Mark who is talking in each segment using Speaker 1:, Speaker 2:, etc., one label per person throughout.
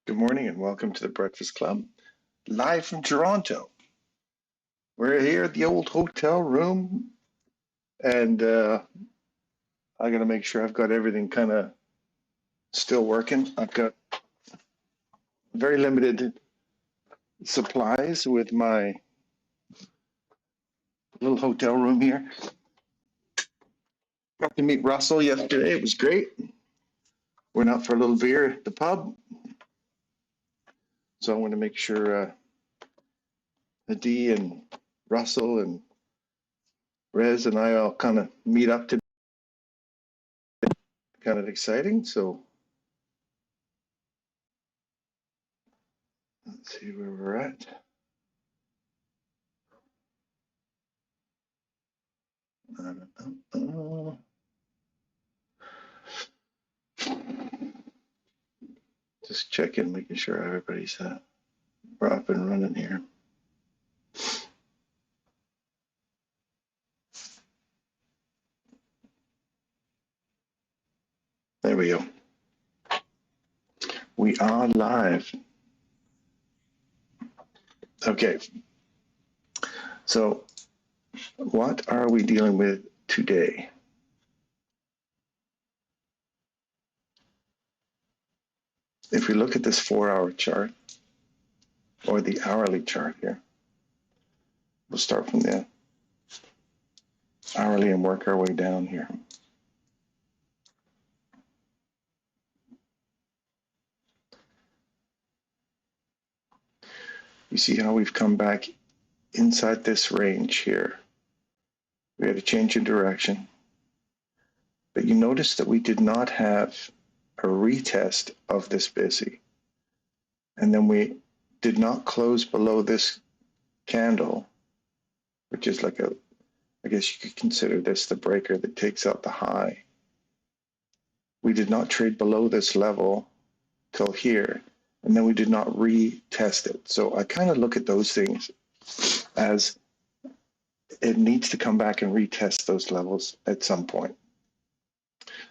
Speaker 1: Good morning and welcome to the Breakfast Club, live from Toronto. We're here at the old hotel room, and I got to make sure I've got everything kind of still working. I've got very limited supplies with my little hotel room here. Got to meet Russell yesterday. It was great. Went out for a little beer at the pub. So I want to make sure Adi and Russell and Rez and I all kind of meet up today. Kind of exciting. So let's see where we're at. Just checking, making sure everybody's we're up and running here. There we go. We are live. Okay. So what are we dealing with today? If we look at this 4-hour chart, or the hourly chart here, we'll start from the hourly and work our way down here. You see how we've come back inside this range here. We had a change in direction, but you notice that we did not have a retest of this busy. And then we did not close below this candle, which is like I guess you could consider this the breaker that takes out the high. We did not trade below this level till here, and then we did not retest it. So I kind of look at those things as it needs to come back and retest those levels at some point.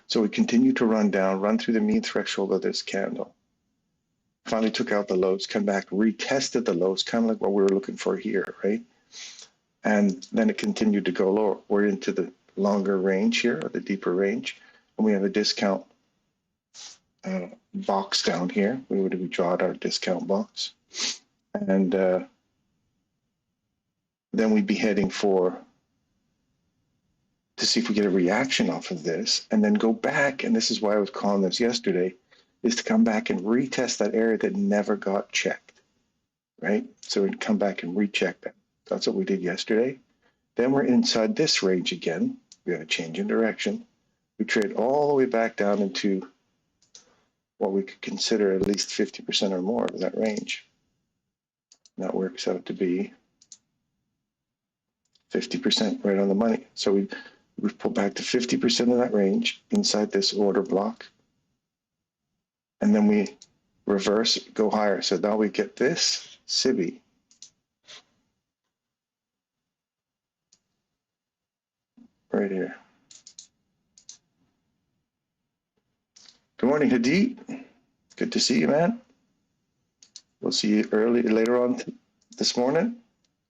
Speaker 1: So we continue to run down, run through the mean threshold of this candle. Finally took out the lows, come back, retested the lows, kind of like what we were looking for here, right? And then it continued to go lower. We're into the longer range here, or the deeper range, and we have a discount box down here. We draw out our discount box, and then we'd be heading to see if we get a reaction off of this, and then go back, and this is why I was calling this yesterday, is to come back and retest that area that never got checked, right? So we'd come back and recheck that. That's what we did yesterday. Then we're inside this range again. We have a change in direction. We trade all the way back down into what we could consider at least 50% or more of that range. And that works out to be 50% right on the money. So we've pulled back to 50% of that range inside this order block. And then we reverse, go higher. So now we get this SIBI. Right here. Good morning, Hadi. Good to see you, man. We'll see you later on this morning.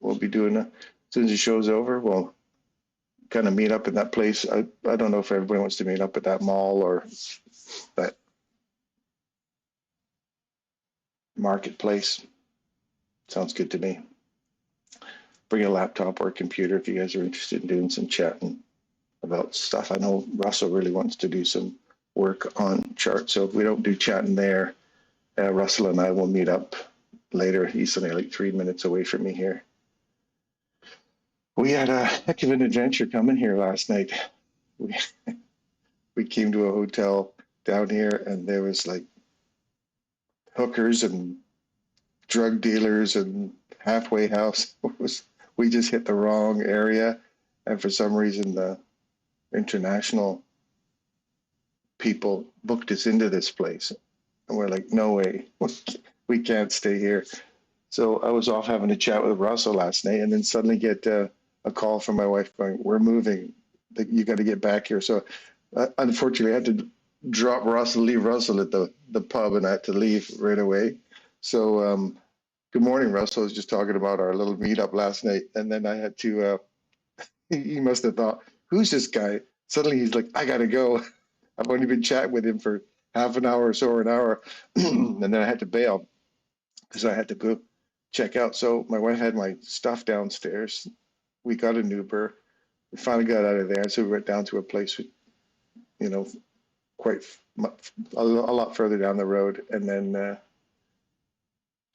Speaker 1: We'll be doing, as soon as the show's over, we'll kind of meet up in that place. I don't know if everybody wants to meet up at that mall or that marketplace. Sounds good to me. Bring a laptop or a computer if you guys are interested in doing some chatting about stuff. I know Russell really wants to do some work on charts, so if we don't do chatting there, Russell and I will meet up later. He's only like 3 minutes away from me here. We had a heck of an adventure coming here last night. We came to a hotel down here, and there was like hookers and drug dealers and halfway house. We just hit the wrong area, and for some reason the international people booked us into this place, and we're like, no way, we can't stay here. So I was off having a chat with Russell last night, and then suddenly get a call from my wife going, we're moving, you got to get back here. So unfortunately I had to drop Russell, leave Russell at the pub, and I had to leave right away. So good morning, Russell. I was just talking about our little meetup last night, and then I had to. He must have thought, "Who's this guy?" Suddenly he's like, "I gotta go." I've only been chatting with him for half an hour or so, or an hour, and then I had to bail because I had to go check out. So my wife had my stuff downstairs. We got an Uber. We finally got out of there, so we went down to a place, you know, quite a lot further down the road, and then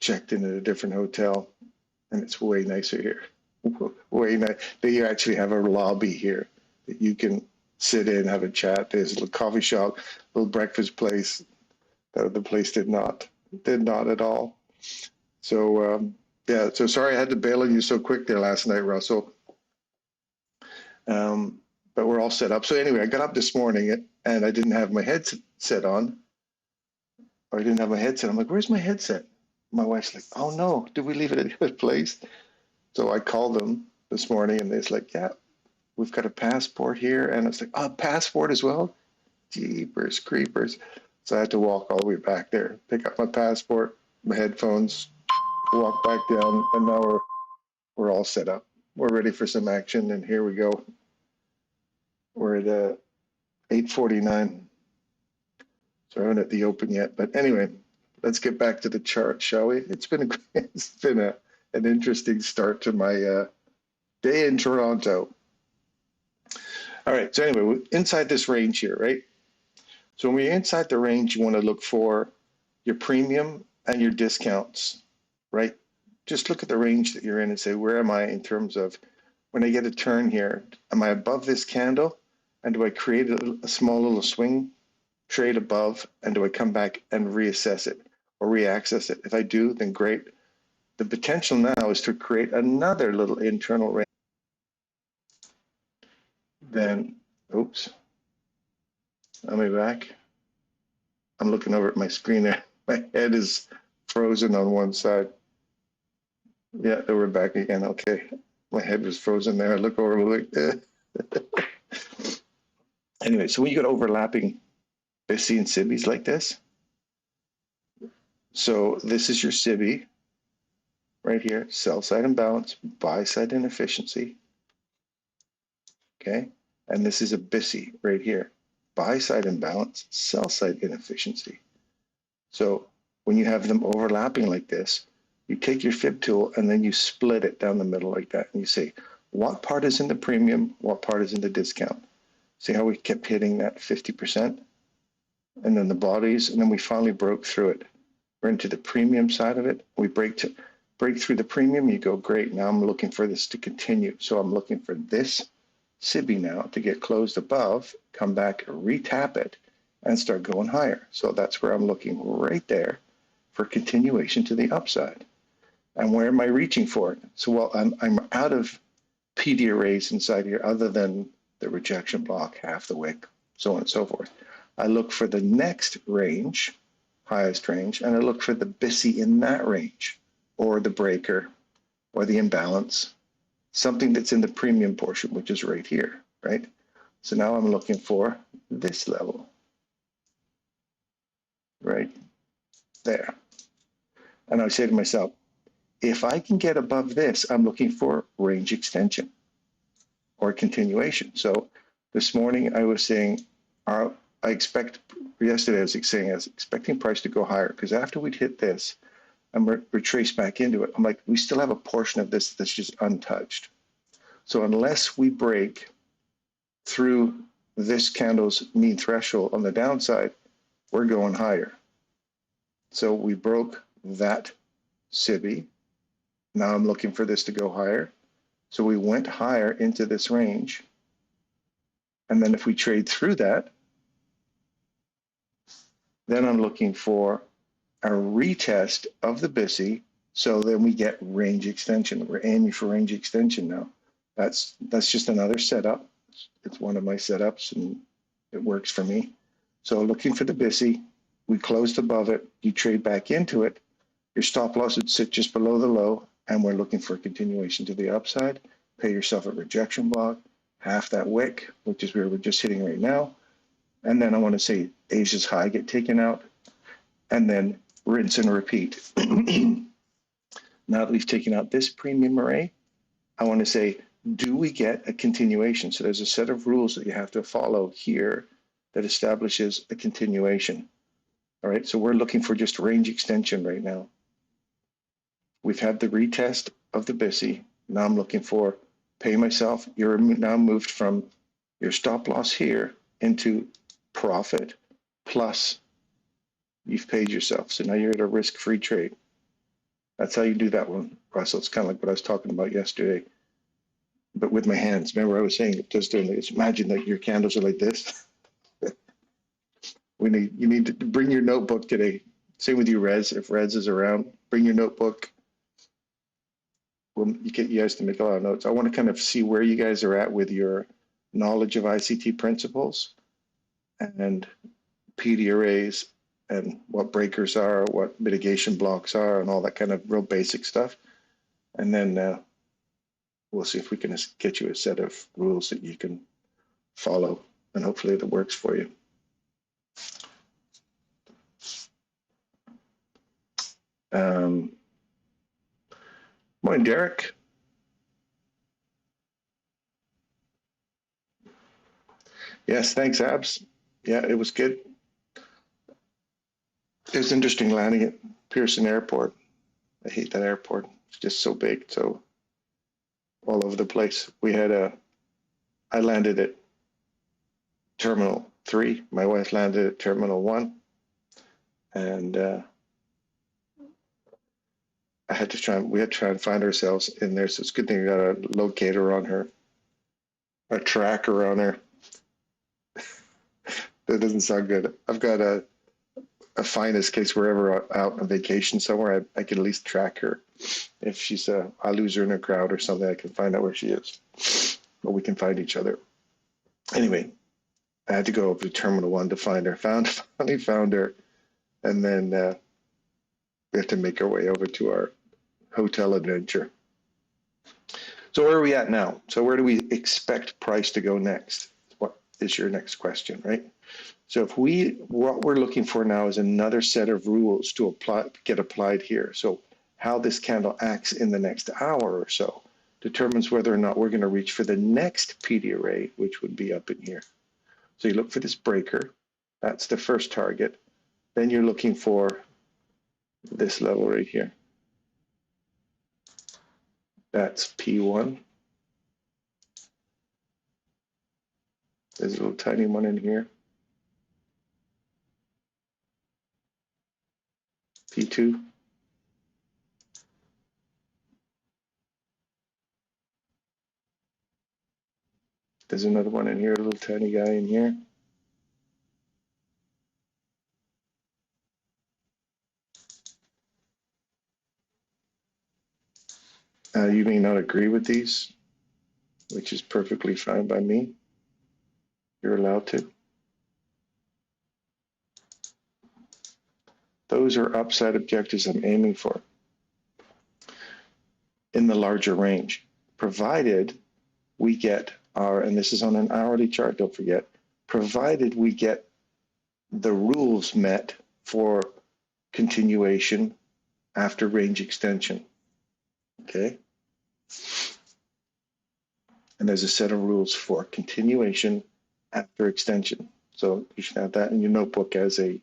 Speaker 1: checked in at a different hotel, and it's way nicer here. Way nice. They actually have a lobby here that you can sit in, have a chat. There's a little coffee shop, little breakfast place. The place did not at all. So yeah, so sorry I had to bail on you so quick there last night, Russell. But we're all set up. So anyway, I got up this morning and I didn't have my headset on. Or I didn't have my headset. I'm like, where's my headset? My wife's like, oh no, did we leave it at the other place? So I called them this morning and they're like, yeah, we've got a passport here. And it's like, oh, passport as well? Jeepers creepers. So I had to walk all the way back there, pick up my passport, my headphones, walk back down, and now we're all set up. We're ready for some action, and here we go. We're at 8:49. So I haven't at the open yet, but anyway, let's get back to the chart, shall we? It's been an interesting start to my day in Toronto. All right, so anyway, we're inside this range here, right? So when we're inside the range, you want to look for your premium and your discounts, right? Just look at the range that you're in and say, where am I in terms of when I get a turn here? Am I above this candle? And do I create a small little swing trade above? And do I come back and reassess it or reaccess it? If I do, then great. The potential now is to create another little internal range. Then, oops, am I back? I'm looking over at my screen there. My head is frozen on one side. Yeah, we're back again. Okay. My head was frozen there. I look over, like, Anyway, so when you got overlapping BISI and SIBIs like this, so this is your SIBI right here, sell side imbalance, buy side inefficiency. Okay. And this is a BISI right here, buy side imbalance, sell side inefficiency. So when you have them overlapping like this, you take your fib tool and then you split it down the middle like that. And you say, what part is in the premium? What part is in the discount? See how we kept hitting that 50%? And then the bodies, and then we finally broke through it. We're into the premium side of it. We break through the premium. You go, great. Now I'm looking for this to continue. So I'm looking for this SIBI now to get closed above, come back, retap it, and start going higher. So that's where I'm looking right there for continuation to the upside. And where am I reaching for it? So, well, I'm out of PD arrays inside here other than the rejection block, half the wick, so on and so forth. I look for the next range, highest range, and I look for the BISI in that range, or the breaker, or the imbalance, something that's in the premium portion, which is right here, right? So now I'm looking for this level, right there. And I say to myself, if I can get above this, I'm looking for range extension or continuation. So this morning I was saying, yesterday I was saying I was expecting price to go higher because after we'd hit this and retrace back into it, I'm like, we still have a portion of this that's just untouched. So unless we break through this candle's mean threshold on the downside, we're going higher. So we broke that SIBI. Now I'm looking for this to go higher. So we went higher into this range. And then if we trade through that, then I'm looking for a retest of the BISI. So then we get range extension. We're aiming for range extension now. That's just another setup. It's one of my setups and it works for me. So looking for the BISI, we closed above it, you trade back into it, your stop loss would sit just below the low, and we're looking for a continuation to the upside. Pay yourself a rejection block, half that wick, which is where we're just hitting right now, And then I want to say Asia's high get taken out, and then rinse and repeat. Now that we've taken out this premium array, I want to say, do we get a continuation? So there's a set of rules that you have to follow here that establishes a continuation. All right, so we're looking for just range extension right now. We've had the retest of the BISI. Now I'm looking for pay myself. You're now moved from your stop loss here into profit plus you've paid yourself. So now you're at a risk-free trade. That's how you do that one, Russell. It's kind of like what I was talking about yesterday, but with my hands. Remember I was saying just doing this. Imagine that your candles are like this. You need to bring your notebook today. Same with you, Rez. If Rez is around, bring your notebook. You get you guys to make a lot of notes. I want to kind of see where you guys are at with your knowledge of ICT principles and PD arrays and what breakers are, what mitigation blocks are, and all that kind of real basic stuff. And then we'll see if we can get you a set of rules that you can follow, and hopefully that works for you. Morning, Derek. Yes, thanks, Abs. Yeah, it was good. It was interesting landing at Pearson Airport. I hate that airport. It's just so big, so all over the place. I landed at Terminal 3. My wife landed at Terminal 1. And we had to try and find ourselves in there. So it's a good thing we got a locator on her, a tracker on her. That doesn't sound good. I've got a finest case wherever out on vacation somewhere, I can at least track her. If she's I lose her in a crowd or something, I can find out where she is, or we can find each other. Anyway, I had to go over to Terminal 1 to find her. Finally found her, and then we have to make our way over to our hotel adventure. So where are we at now? So where do we expect price to go next? What is your next question, right? So what we're looking for now is another set of rules to get applied here. So how this candle acts in the next hour or so determines whether or not we're going to reach for the next PD array, which would be up in here. So you look for this breaker. That's the first target. Then you're looking for this level right here. That's P1. There's a little tiny one in here. P2. There's another one in here, a little tiny guy in here. You may not agree with these, which is perfectly fine by me. You're allowed to. Those are upside objectives I'm aiming for in the larger range, provided we get and this is on an hourly chart, don't forget, provided we get the rules met for continuation after range extension, okay? And there's a set of rules for continuation after extension. So you should have that in your notebook as a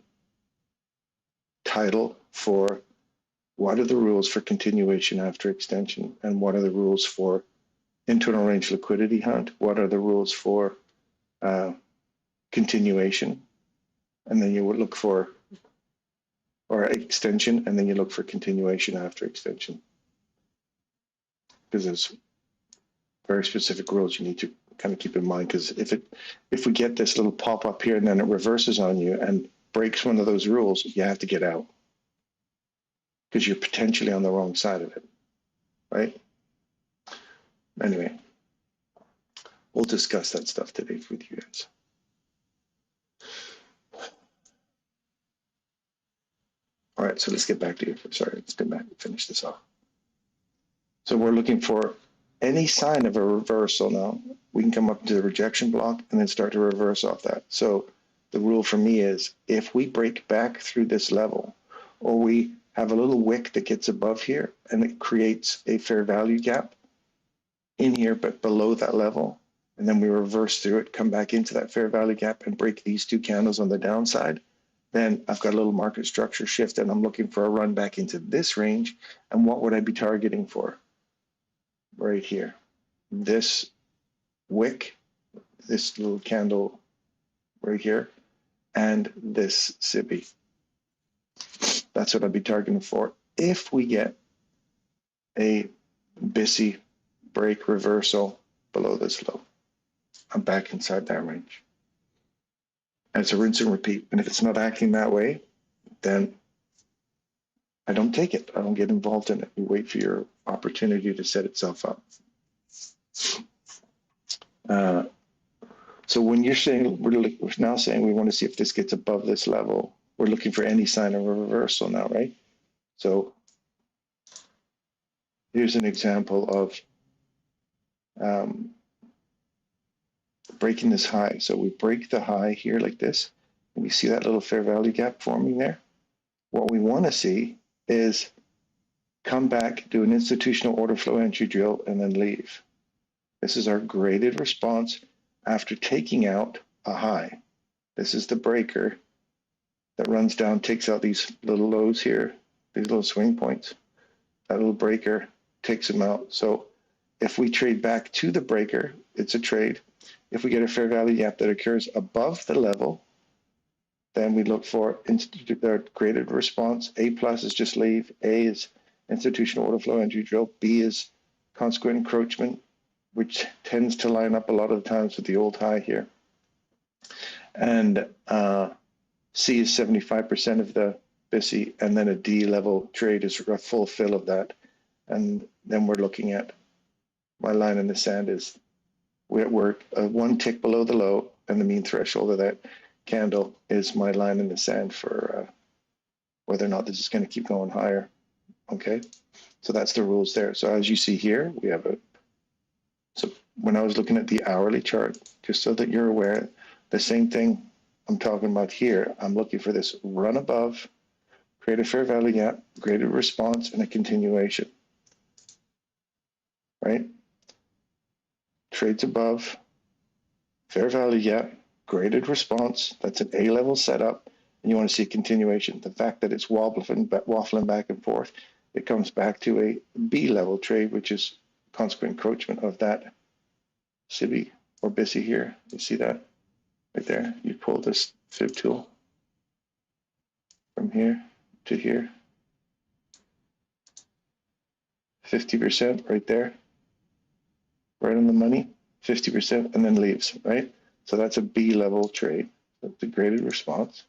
Speaker 1: title for what are the rules for continuation after extension, and what are the rules for internal range liquidity hunt, what are the rules for continuation, and then you would look for, or extension, and then you look for continuation after extension. Because there's very specific rules you need to kind of keep in mind, because if we get this little pop up here and then it reverses on you and breaks one of those rules, you have to get out, because you're potentially on the wrong side of it, right? Anyway, we'll discuss that stuff today with you guys. All right, so let's get back to you. Sorry, let's get back and finish this off. So we're looking for any sign of a reversal now. We can come up to the rejection block and then start to reverse off that. So the rule for me is if we break back through this level, or we have a little wick that gets above here and it creates a fair value gap in here, but below that level, and then we reverse through it, come back into that fair value gap and break these two candles on the downside, then I've got a little market structure shift and I'm looking for a run back into this range. And what would I be targeting for? Right here. This wick, this little candle right here, and this SIBI. That's what I'd be targeting for if we get a BISI break reversal below this low. I'm back inside that range. And it's a rinse and repeat. And if it's not acting that way, then I don't take it. I don't get involved in it. You wait for your opportunity to set itself up. So when you're saying, we're now saying we want to see if this gets above this level, we're looking for any sign of a reversal now, right? So here's an example of breaking this high. So we break the high here like this, and we see that little fair value gap forming there. What we want to see is come back, do an institutional order flow entry drill, and then leave. This is our graded response after taking out a high. This is the breaker that runs down, takes out these little lows here, these little swing points. That little breaker takes them out. So if we trade back to the breaker, it's a trade. If we get a fair value gap that occurs above the level, then we look for their graded response. A plus is just leave. A is institutional order flow entry drill. B is consequent encroachment, which tends to line up a lot of times with the old high here. And C is 75% of the BISI, and then a D level trade is a full fill of that. And then we're looking at my line in the sand is we're one tick below the low, and the mean threshold of that candle is my line in the sand for whether or not this is going to keep going higher. Okay, so that's the rules there. So as you see here, we have a, so when I was looking at the hourly chart, just so that you're aware, the same thing I'm talking about here, I'm looking for this run above, create a fair value gap, graded response, and a continuation, right? Trades above, fair value gap, graded response, that's an A-level setup, and you want to see a continuation. The fact that it's waffling back and forth, it comes back to a B-level trade, which is consequent encroachment of that SIBI or BISI here. You see that right there? You pull this fib tool from here to here. 50% right there, right on the money, 50%, and then leaves, right? So that's a B-level trade. That's the graded response.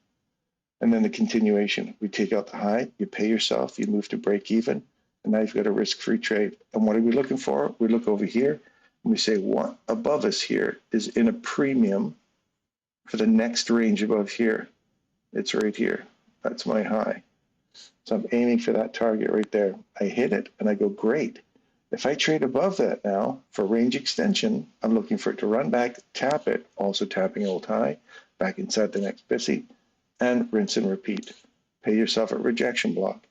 Speaker 1: And then the continuation, we take out the high, you pay yourself, you move to break even, and now you've got a risk-free trade. And what are we looking for? We look over here, and we say what above us here is in a premium for the next range above here. It's right here. That's my high. So I'm aiming for that target right there. I hit it, and I go, great. If I trade above that now for range extension, I'm looking for it to run back, tap it, also tapping old high, back inside the next BISI, and rinse and repeat. Pay yourself a rejection block.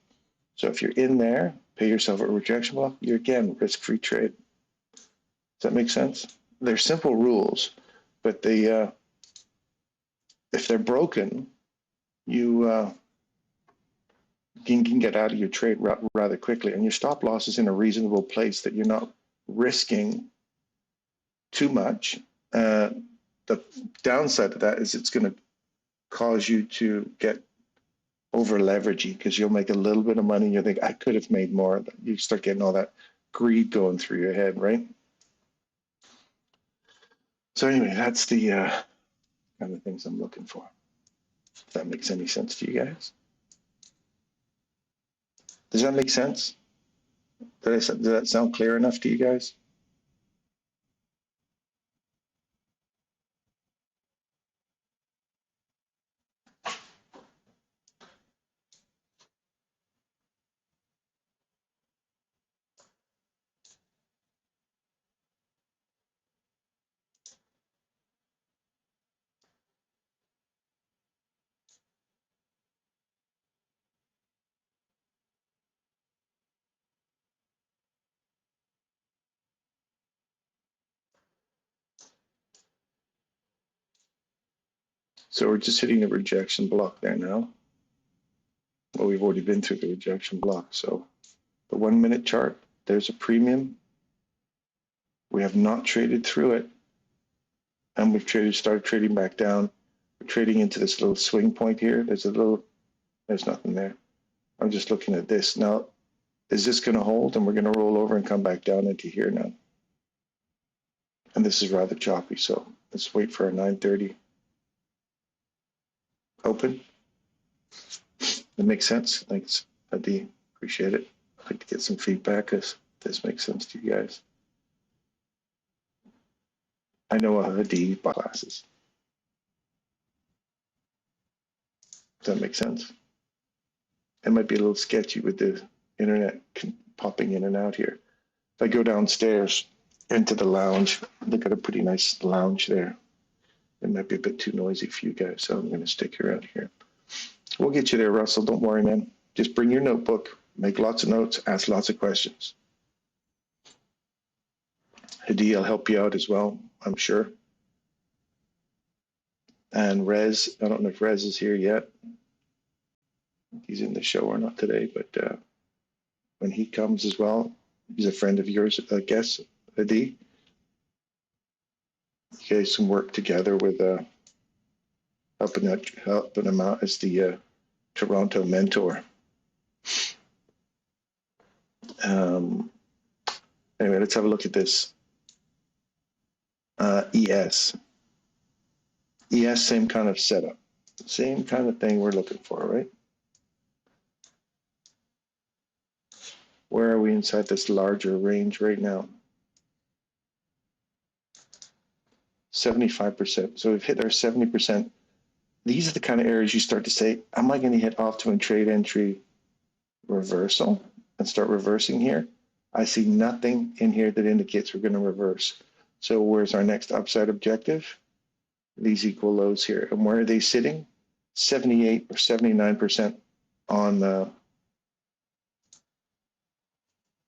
Speaker 1: So if you're in there, pay yourself a rejection block, you're again risk-free trade. Does that make sense? They're simple rules, but they, if they're broken, you can get out of your trade rather quickly, and your stop loss is in a reasonable place that you're not risking too much. The downside of that is it's going to cause you to get over leveragey because you'll make a little bit of money and you think I could have made more. You start getting all that greed going through your head, right? So anyway, that's the kind of things I'm looking for. If that makes any sense to you guys. Does that make sense? Does that sound clear enough to you guys? So we're just hitting the rejection block there now. Well, we've already been through the rejection block. So the 1 minute chart, there's a premium. We have not traded through it. And we've started trading back down. We're trading into this little swing point here. There's nothing there. I'm just looking at this. Now, is this going to hold? And we're going to roll over and come back down into here now. And this is rather choppy. So let's wait for our 9:30 open. That makes sense. Thanks, Adi. Appreciate it. I'd like to get some feedback if this makes sense to you guys. I know Adi bought classes. Does that make sense? It might be a little sketchy with the internet popping in and out here. If I go downstairs into the lounge, look at a pretty nice lounge there. It might be a bit too noisy for you guys, so I'm going to stick around here. We'll get you there, Russell. Don't worry, man. Just bring your notebook, make lots of notes, ask lots of questions. Hadi, I'll help you out as well, I'm sure. And Rez, I don't know if Rez is here yet. He's in the show or not today, but when he comes as well, he's a friend of yours, I guess, Hadi. You guys can work together with helping him out as the Toronto mentor. Anyway, let's have a look at this. ES. ES, same kind of setup. Same kind of thing we're looking for, right? Where are we inside this larger range right now? 75%. So we've hit our 70%. These are the kind of areas you start to say, am I going to hit optimum trade entry reversal and start reversing here? I see nothing in here that indicates we're going to reverse. So where's our next upside objective? These equal lows here. And where are they sitting? 78 or 79% on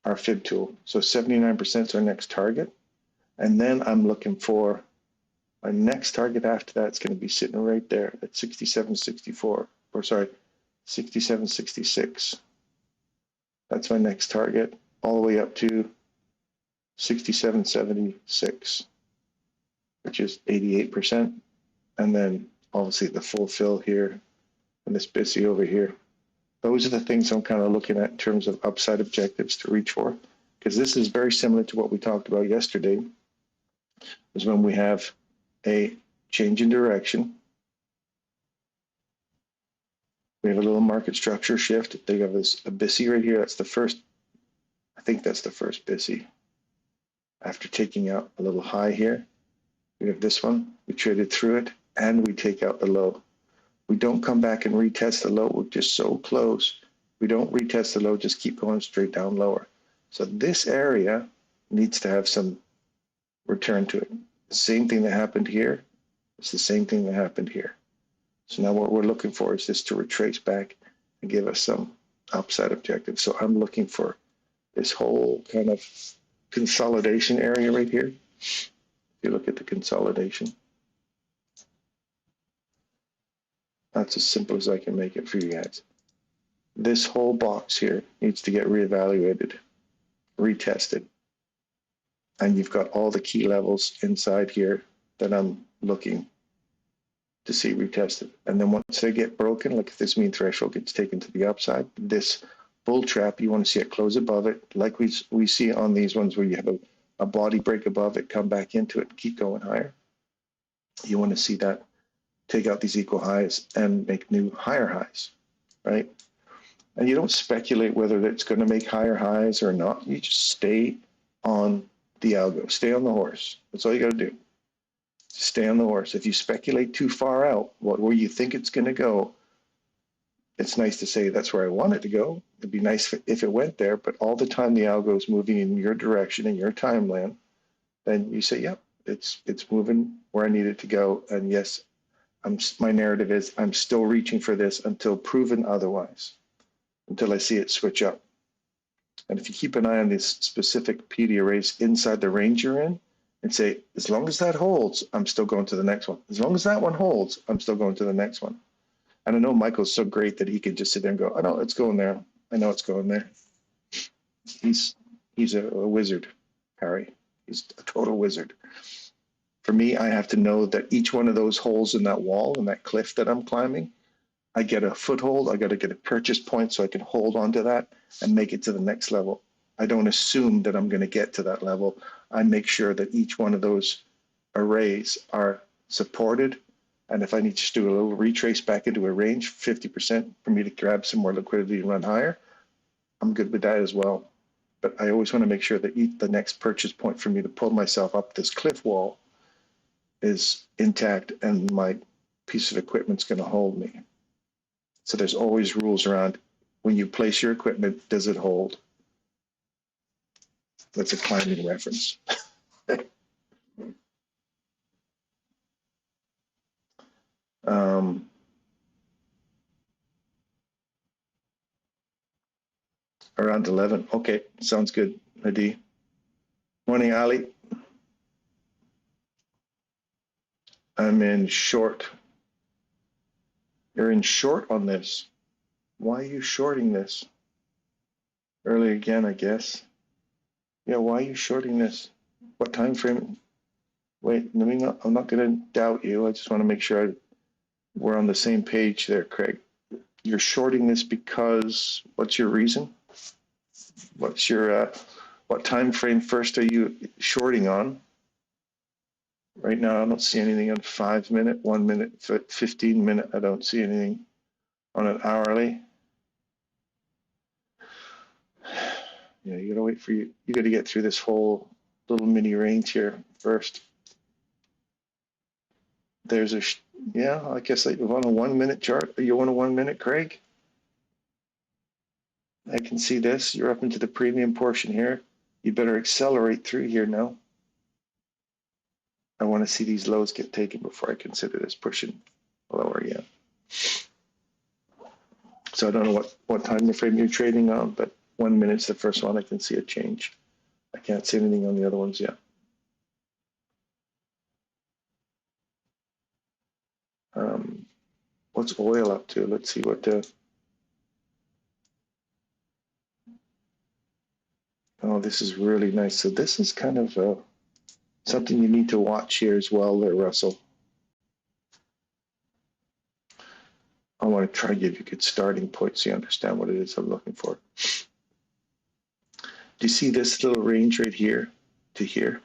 Speaker 1: our fib tool. So 79% is our next target. And then I'm looking for my next target after that. It's going to be sitting right there at 67.64, or sorry, 67.66. That's my next target, all the way up to 67.76, which is 88%. And then obviously the full fill here and this BISI over here. Those are the things I'm kind of looking at in terms of upside objectives to reach for, because this is very similar to what we talked about yesterday, is when we have a change in direction. We have a little market structure shift. They have this a BISI right here. That's the first, I think that's the first BISI. After taking out a little high here, we have this one. We traded through it and we take out the low. We don't come back and retest the low. We're just so close. We don't retest the low, just keep going straight down lower. So this area needs to have some return to it. The same thing that happened here, it's the same thing that happened here. So now what we're looking for is this to retrace back and give us some upside objective. So I'm looking for this whole kind of consolidation area right here. If you look at the consolidation, that's as simple as I can make it for you guys. This whole box here needs to get reevaluated, retested. And you've got all the key levels inside here that I'm looking to see retested. And then once they get broken, like if this mean threshold gets taken to the upside, this bull trap, you want to see it close above it, like we see on these ones where you have a body break above it, come back into it, keep going higher. You want to see that take out these equal highs and make new higher highs, right? And you don't speculate whether it's going to make higher highs or not. You just stay on the algo, stay on the horse. That's all you got to do. Stay on the horse. If you speculate too far out, where you think it's going to go, it's nice to say that's where I want it to go. It'd be nice if it went there, but all the time the algo is moving in your direction, in your timeline, then you say, yep, it's moving where I need it to go. And yes, my narrative is I'm still reaching for this until proven otherwise, until I see it switch up. And if you keep an eye on these specific PD arrays inside the range you're in, and say, as long as that holds, I'm still going to the next one. As long as that one holds, I'm still going to the next one. And I know Michael's so great that he could just sit there and go, I know it's going there. I know it's going there. He's a wizard, Harry. He's a total wizard. For me, I have to know that each one of those holes in that wall and that cliff that I'm climbing, I get a foothold. I got to get a purchase point so I can hold onto that and make it to the next level. I don't assume that I'm going to get to that level. I make sure that each one of those arrays are supported. And if I need to do a little retrace back into a range, 50% for me to grab some more liquidity and run higher, I'm good with that as well. But I always want to make sure that the next purchase point for me to pull myself up this cliff wall is intact and my piece of equipment's going to hold me. So there's always rules around when you place your equipment, does it hold? That's a climbing reference. Around 11. Okay, sounds good, Hadi. Morning, Ali. I'm in short. You're in short on this. Why are you shorting this? Early again, I guess. Yeah, why are you shorting this? What time frame? Wait, let me not, I'm not going to doubt you. I just want to make sure we're on the same page there, Craig. You're shorting this because, what's your reason? What's your, what time frame first are you shorting on? Right now, I don't see anything on 5 minute, 1 minute, 15 minute. I don't see anything on an hourly. Yeah, you gotta wait for you gotta get through this whole little mini range here first. There's a, yeah, I guess you want a 1 minute chart. You want a 1 minute, Craig? I can see this. You're up into the premium portion here. You better accelerate through here now. I want to see these lows get taken before I consider this pushing lower yet. So I don't know what time frame you're trading on, but 1 minute's the first one. I can see a change. I can't see anything on the other ones yet. What's oil up to? Let's see what the. Oh, this is really nice. So this is kind of something you need to watch here as well there, Russell. I want to try to give you a good starting point so you understand what it is I'm looking for. Do you see this little range right here to here?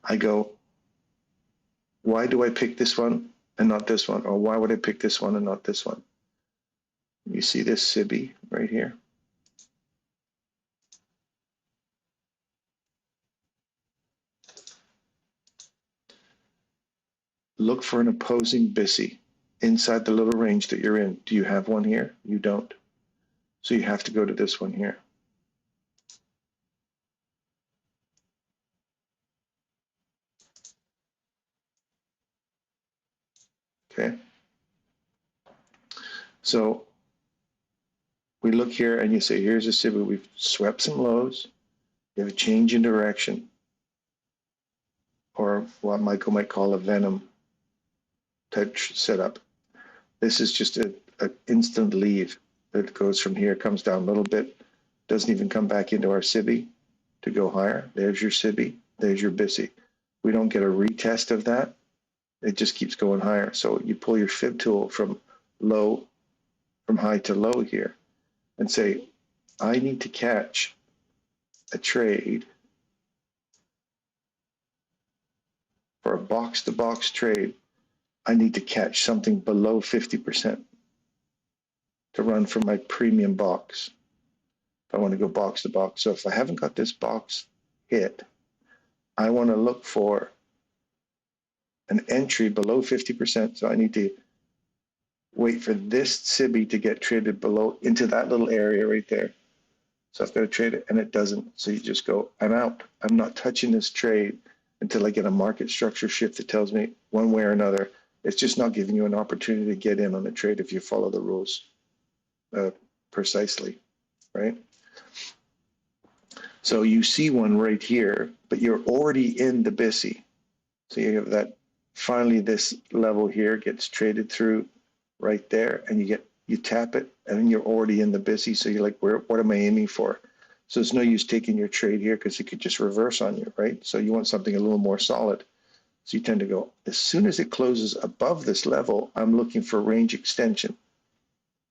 Speaker 1: I go, why do I pick this one and not this one? Or why would I pick this one and not this one? You see this SIBI right here? Look for an opposing BISI inside the little range that you're in. Do you have one here? You don't. So you have to go to this one here. Okay. So we look here and you say, here's a SIBI. We've swept some lows. You have a change in direction, or what Michael might call a venom type setup. This is just an instant leave that goes from here, comes down a little bit, doesn't even come back into our SIBI to go higher. There's your SIBI, there's your BISI. We don't get a retest of that. It just keeps going higher. So you pull your fib tool from high to low here and say, I need to catch a trade for a box-to-box trade. I need to catch something below 50% to run for my premium box. If I want to go box to box. So if I haven't got this box hit, I want to look for an entry below 50%. So I need to wait for this SIBI to get traded below into that little area right there. So I've got to trade it and it doesn't. So you just go, I'm out. I'm not touching this trade until I get a market structure shift that tells me one way or another. It's just not giving you an opportunity to get in on the trade if you follow the rules precisely, right? So you see one right here, but you're already in the BISI. So you have that, finally this level here gets traded through right there, and you tap it, and then you're already in the BISI. So you're like, what am I aiming for? So it's no use taking your trade here because it could just reverse on you, right? So you want something a little more solid. So you tend to go, as soon as it closes above this level, I'm looking for range extension.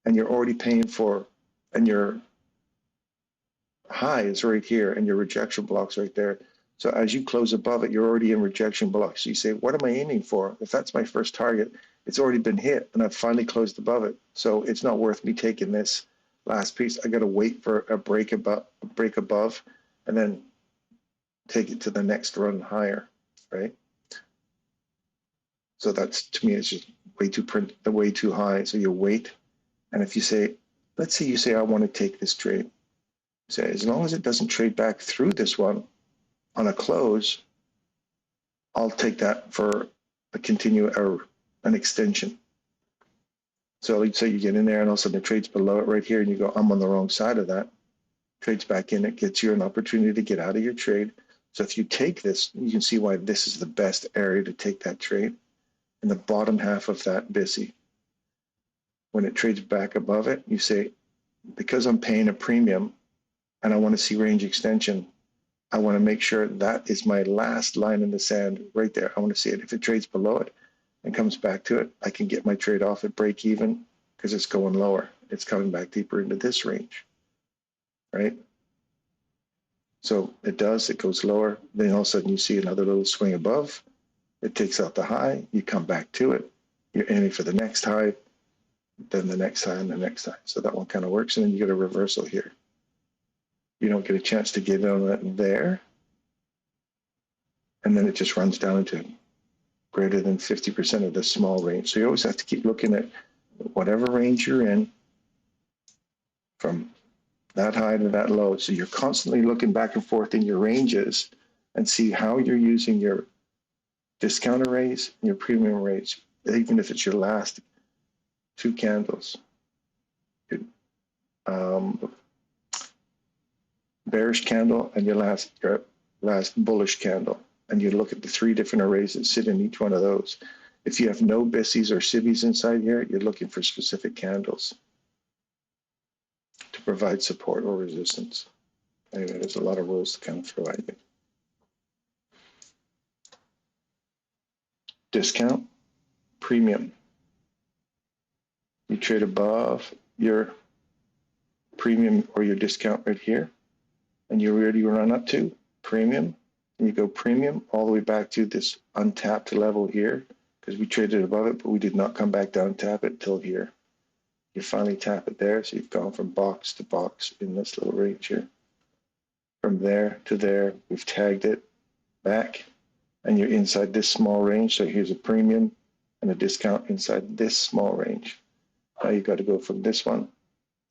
Speaker 1: And you're already paying for, and your high is right here, and your rejection block's right there. So as you close above it, you're already in rejection blocks. So you say, what am I aiming for? If that's my first target, it's already been hit, and I've finally closed above it. So it's not worth me taking this last piece. I got to wait for a break above, and then take it to the next run higher, right? So that's, to me, it's just way too high. So you wait, and if you say, let's say you say, I want to take this trade. Say, as long as it doesn't trade back through this one on a close, I'll take that for a continue or an extension. So let's say you get in there and all of a sudden it trades below it right here, and you go, I'm on the wrong side of that. Trades back in, it gets you an opportunity to get out of your trade. So if you take this, you can see why this is the best area to take that trade. In the bottom half of that BISI. When it trades back above it, you say, because I'm paying a premium and I want to see range extension, I want to make sure that is my last line in the sand right there. I want to see it. If it trades below it and comes back to it, I can get my trade off at break even because it's going lower. It's coming back deeper into this range, right? So it goes lower. Then all of a sudden you see another little swing above. It takes out the high. You come back to it. You're aiming for the next high, then the next high, and the next high. So that one kind of works. And then you get a reversal here. You don't get a chance to get on that there. And then it just runs down into greater than 50% of the small range. So you always have to keep looking at whatever range you're in from that high to that low. So you're constantly looking back and forth in your ranges and see how you're using your discount arrays and your premium arrays, even if it's your last two candles. Bearish candle and your last bullish candle. And you look at the three different arrays that sit in each one of those. If you have no BISIs or CIBIs inside here, you're looking for specific candles to provide support or resistance. Anyway, there's a lot of rules to kind of throw at you. Discount, premium. You trade above your premium or your discount right here, and you already run up to premium, and you go premium all the way back to this untapped level here, because we traded above it, but we did not come back down, tap it till here. You finally tap it there, so you've gone from box to box in this little range here. From there to there, we've tagged it back, and you're inside this small range. So here's a premium and a discount inside this small range. Now you've got to go from this one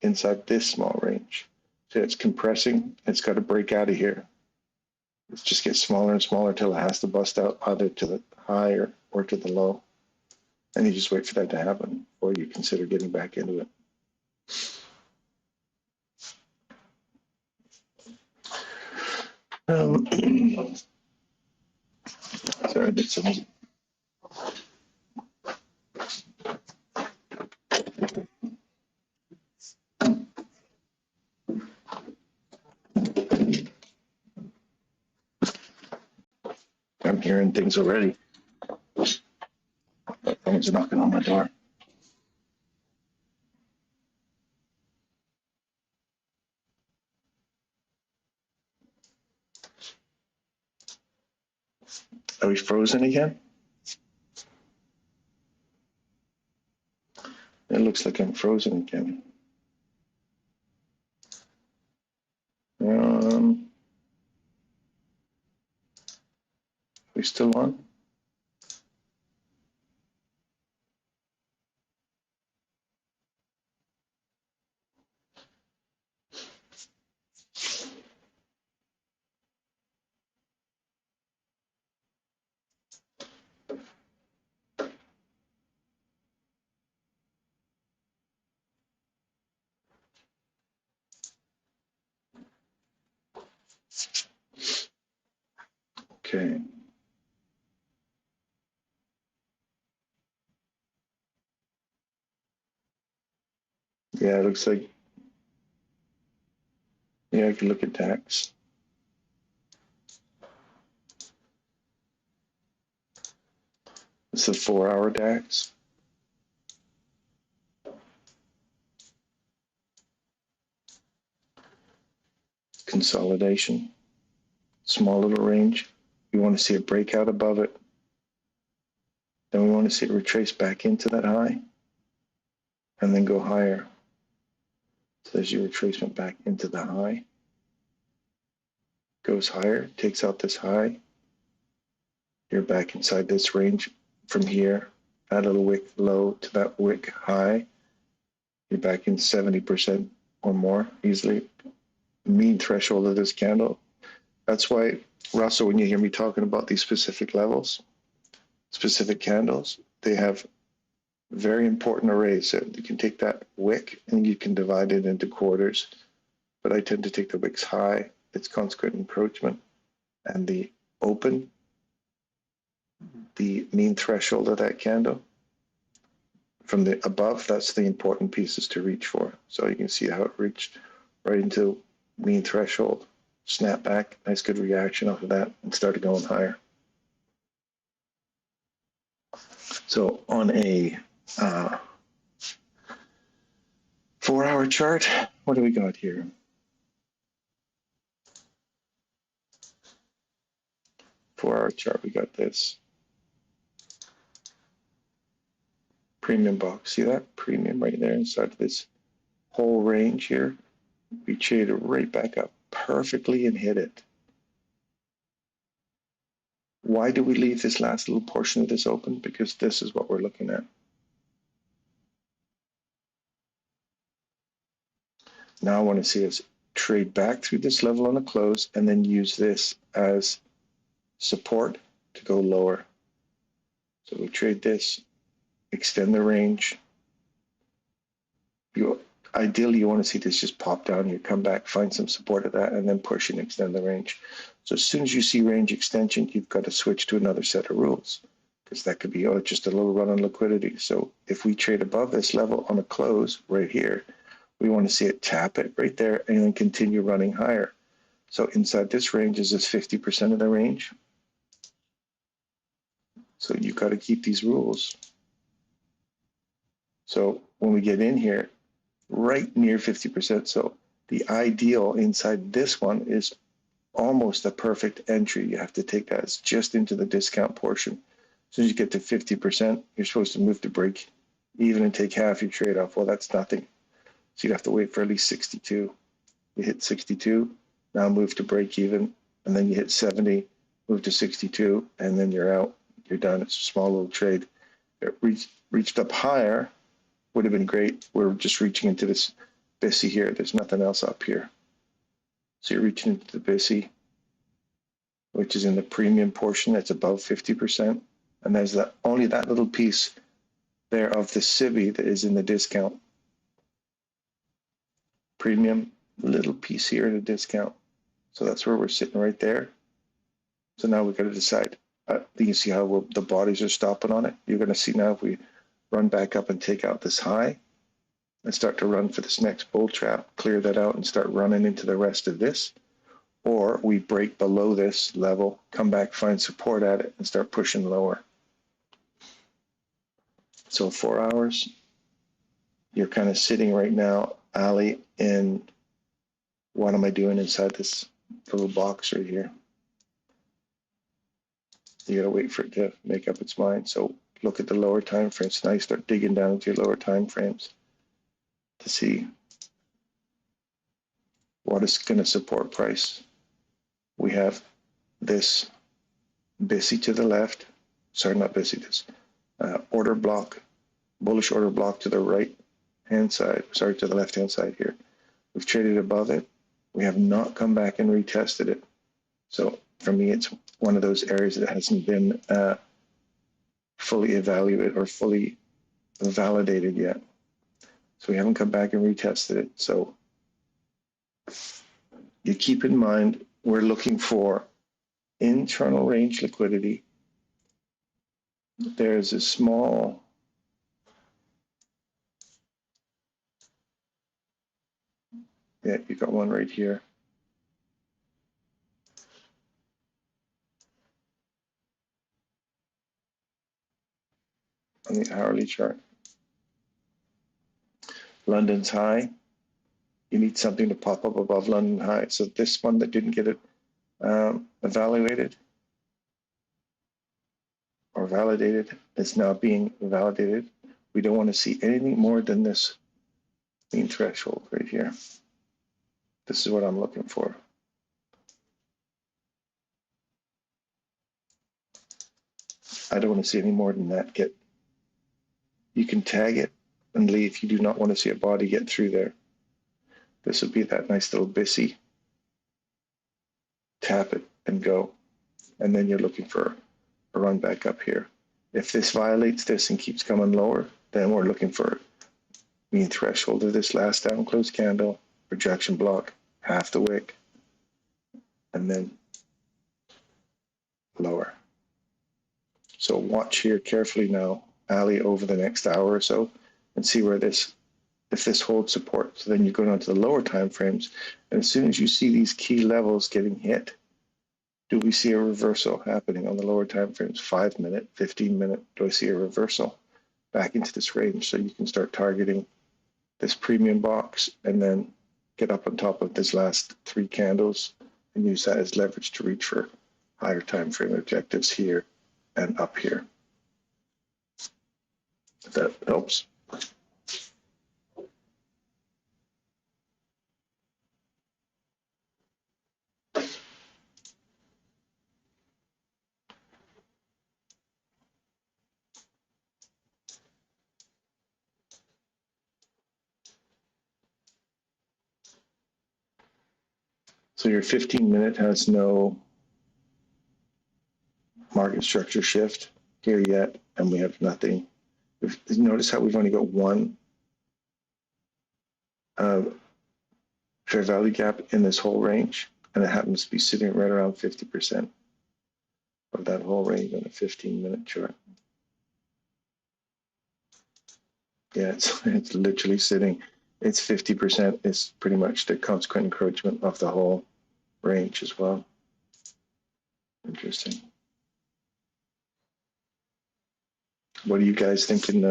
Speaker 1: inside this small range. So it's compressing. It's got to break out of here. It just gets smaller and smaller until it has to bust out either to the high or to the low. And you just wait for that to happen before you consider getting back into it. Sorry, I did some. I'm hearing things already. Someone's knocking on my door. Are we frozen again? It looks like I'm frozen again. We still on? Okay. Yeah, it looks like, yeah, I can look at DAX. It's a 4-hour DAX. Consolidation, small little range. We want to see a breakout above it. Then we want to see it retrace back into that high and then go higher. So there's your retracement back into the high. Goes higher, takes out this high. You're back inside this range from here, that little wick low to that wick high. You're back in 70% or more easily. Mean threshold of this candle. That's why, Russell, when you hear me talking about these specific levels, specific candles, they have very important arrays. So you can take that wick and you can divide it into quarters. But I tend to take the wick's high, its consequent encroachment, and the open, the mean threshold of that candle. From the above, that's the important pieces to reach for. So you can see how it reached right into mean threshold, snap back, nice good reaction off of that, and started going higher. So on a 4-hour chart, what do we got here? Four-hour chart, we got this. Premium box, see that? Premium right there inside of this whole range here. We traded right back up perfectly and hit it. Why do we leave this last little portion of this open? Because this is what we're looking at. Now I want to see us trade back through this level on a close and then use this as support to go lower. So we trade this, extend the range. Ideally, you want to see this just pop down. You come back, find some support of that, and then push and extend the range. So as soon as you see range extension, you've got to switch to another set of rules, because that could be just a little run on liquidity. So if we trade above this level on a close right here, we want to see it tap it right there and then continue running higher. So inside this range is this 50% of the range. So you've got to keep these rules. So when we get in here, right near 50%. So the ideal inside this one is almost a perfect entry. You have to take that as just into the discount portion. As soon as you get to 50%, you're supposed to move to break even and take half your trade off. Well, that's nothing. So you'd have to wait for at least 62. You hit 62, now move to break even, and then you hit 70, move to 62, and then you're out. You're done. It's a small little trade. It reached up higher. Would have been great. We're just reaching into this BISI here. There's nothing else up here. So you're reaching into the BISI, which is in the premium portion. That's above 50%. And there's only that little piece there of the CIBI that is in the discount. Premium, little piece here in the discount. So that's where we're sitting right there. So now we've got to decide. You can see how the bodies are stopping on it. You're going to see now if we run back up and take out this high and start to run for this next bull trap, clear that out and start running into the rest of this. Or we break below this level, come back, find support at it and start pushing lower. So 4 hours, you're kind of sitting right now, Ali, in what am I doing inside this little box right here? You gotta wait for it to make up its mind. So look at the lower time frames. Now you start digging down into your lower time frames to see what is going to support price. We have this BISI to the left. Sorry, not BISI, this order block, bullish order block to the right hand side. Sorry, to the left hand side here. We've traded above it. We have not come back and retested it. So for me, it's one of those areas that hasn't been fully evaluated or fully validated yet. So we haven't come back and retested it. So you keep in mind, we're looking for internal range liquidity. There's a small you got one right here. On the hourly chart. London's high. You need something to pop up above London high. So this one that didn't get it evaluated or validated is now being validated. We don't want to see anything more than this mean threshold right here. This is what I'm looking for. I don't want to see any more than that. You can tag it and leave. You do not want to see a body get through there. This would be that nice little bissy. Tap it and go. And then you're looking for a run back up here. If this violates this and keeps coming lower, then we're looking for mean threshold of this last down close candle, rejection block, half the wick, and then lower. So watch here carefully now, alley over the next hour or so, and see where this, if this holds support. So then you go down to the lower time frames, and as soon as you see these key levels getting hit, do we see a reversal happening on the lower time frames? 5 minute, 15 minute, do I see a reversal back into this range? So you can start targeting this premium box and then get up on top of this last 3 candles and use that as leverage to reach for higher time frame objectives here and up here. If that helps. So your 15-minute has no market structure shift here yet, and we have nothing. Notice how we've only got one fair value gap in this whole range, and it happens to be sitting right around 50% of that whole range on a 15-minute chart. Yeah, it's literally sitting. It's 50% is pretty much the consequent encroachment of the whole range as well. Interesting. What are you guys thinking?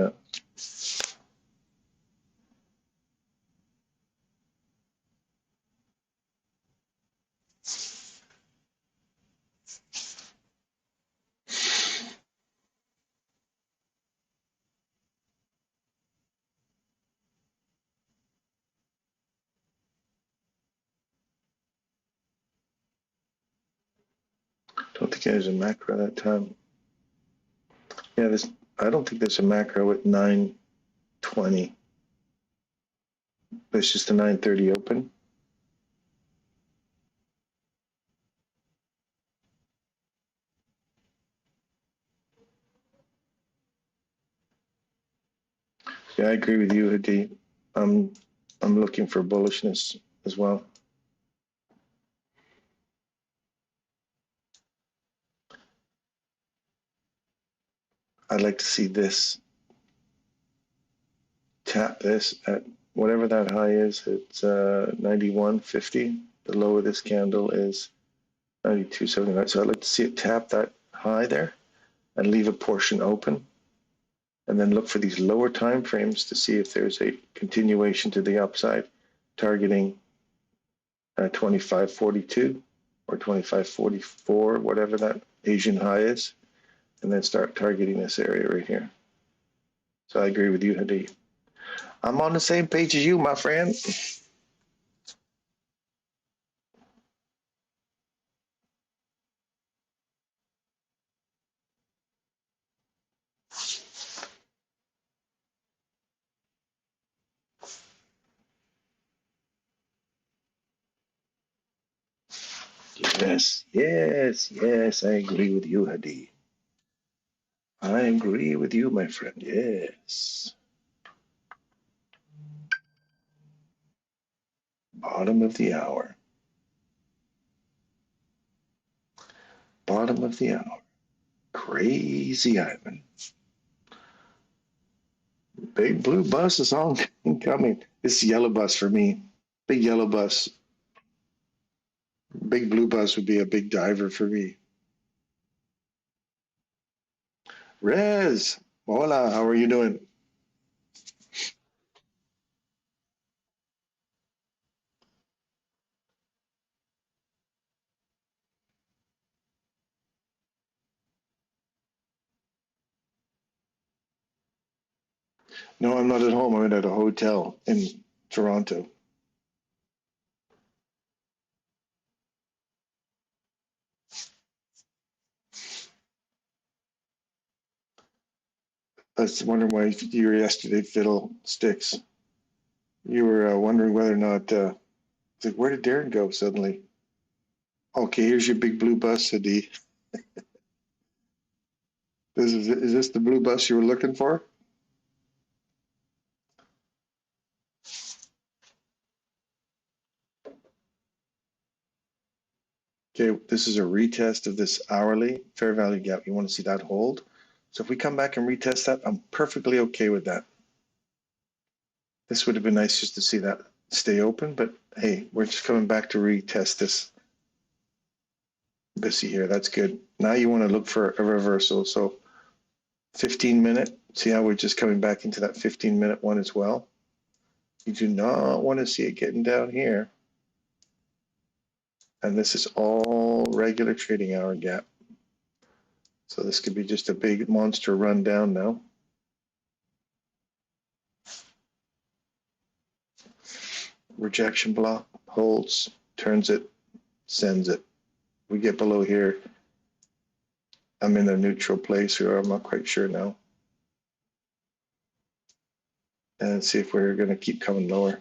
Speaker 1: Don't think there's a macro that time. Yeah, I don't think there's a macro at 9:20. It's just a 9:30 open. Yeah, I agree with you, Hadi. I'm looking for bullishness as well. I'd like to see this tap this at whatever that high is. It's 91.50. The low of this candle is 92.79. So I'd like to see it tap that high there and leave a portion open, and then look for these lower time frames to see if there's a continuation to the upside, targeting 25.42 or 25.44, whatever that Asian high is, and then start targeting this area right here. So I agree with you, Hadi. I'm on the same page as you, my friend. Yes, I agree with you, Hadi. I agree with you, my friend, yes. Bottom of the hour. bottom of the hour. Crazy Ivan. Big blue bus is on coming. This yellow bus for me. Big yellow bus. Big blue bus would be a big diver for me. Rez, hola, how are you doing? No, I'm not at home. I'm at a hotel in Toronto. I was wondering why you were yesterday, Fiddlesticks. You were wondering whether or not, it's like, where did Darren go suddenly? Okay, here's your big blue bus, Hadi. Is this the blue bus you were looking for? Okay, this is a retest of this hourly fair value gap. You want to see that hold? So if we come back and retest that, I'm perfectly okay with that. This would have been nice just to see that stay open, but hey, we're just coming back to retest this here. That's good. Now you want to look for a reversal. So 15-minute, see how we're just coming back into that 15-minute one as well. You do not want to see it getting down here. And this is all regular trading hour gap. So this could be just a big monster run down now. Rejection block, holds, turns it, sends it. We get below here. I'm in a neutral place here. I'm not quite sure now. And see if we're going to keep coming lower.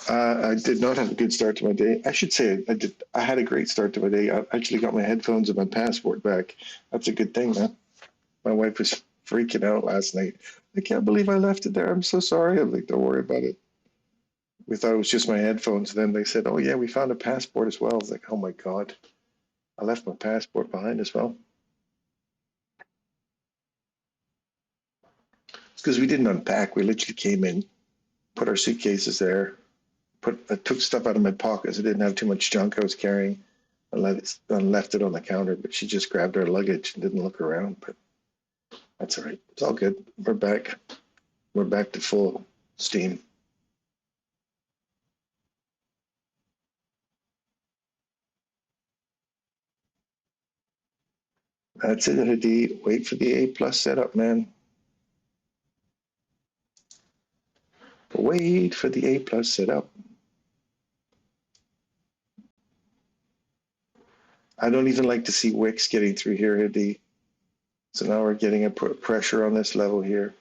Speaker 1: I did not have a good start to my day. I should say I did. I had a great start to my day. I actually got my headphones and my passport back. That's a good thing, man. My wife was freaking out last night. I can't believe I left it there. I'm so sorry. I'm like, don't worry about it. We thought it was just my headphones. Then they said, oh yeah, we found a passport as well. I was like, oh my God. I left my passport behind as well. It's because we didn't unpack. We literally came in, put our suitcases there, I took stuff out of my pockets. I didn't have too much junk I was carrying. I left it on the counter, but she just grabbed our luggage and didn't look around. But that's all right. It's all good. We're back. We're back to full steam. That's it, Hadi. Wait for the A plus setup, man. Wait for the A plus setup. I don't even like to see wicks getting through here, Hadi. So now we're getting a pressure on this level here.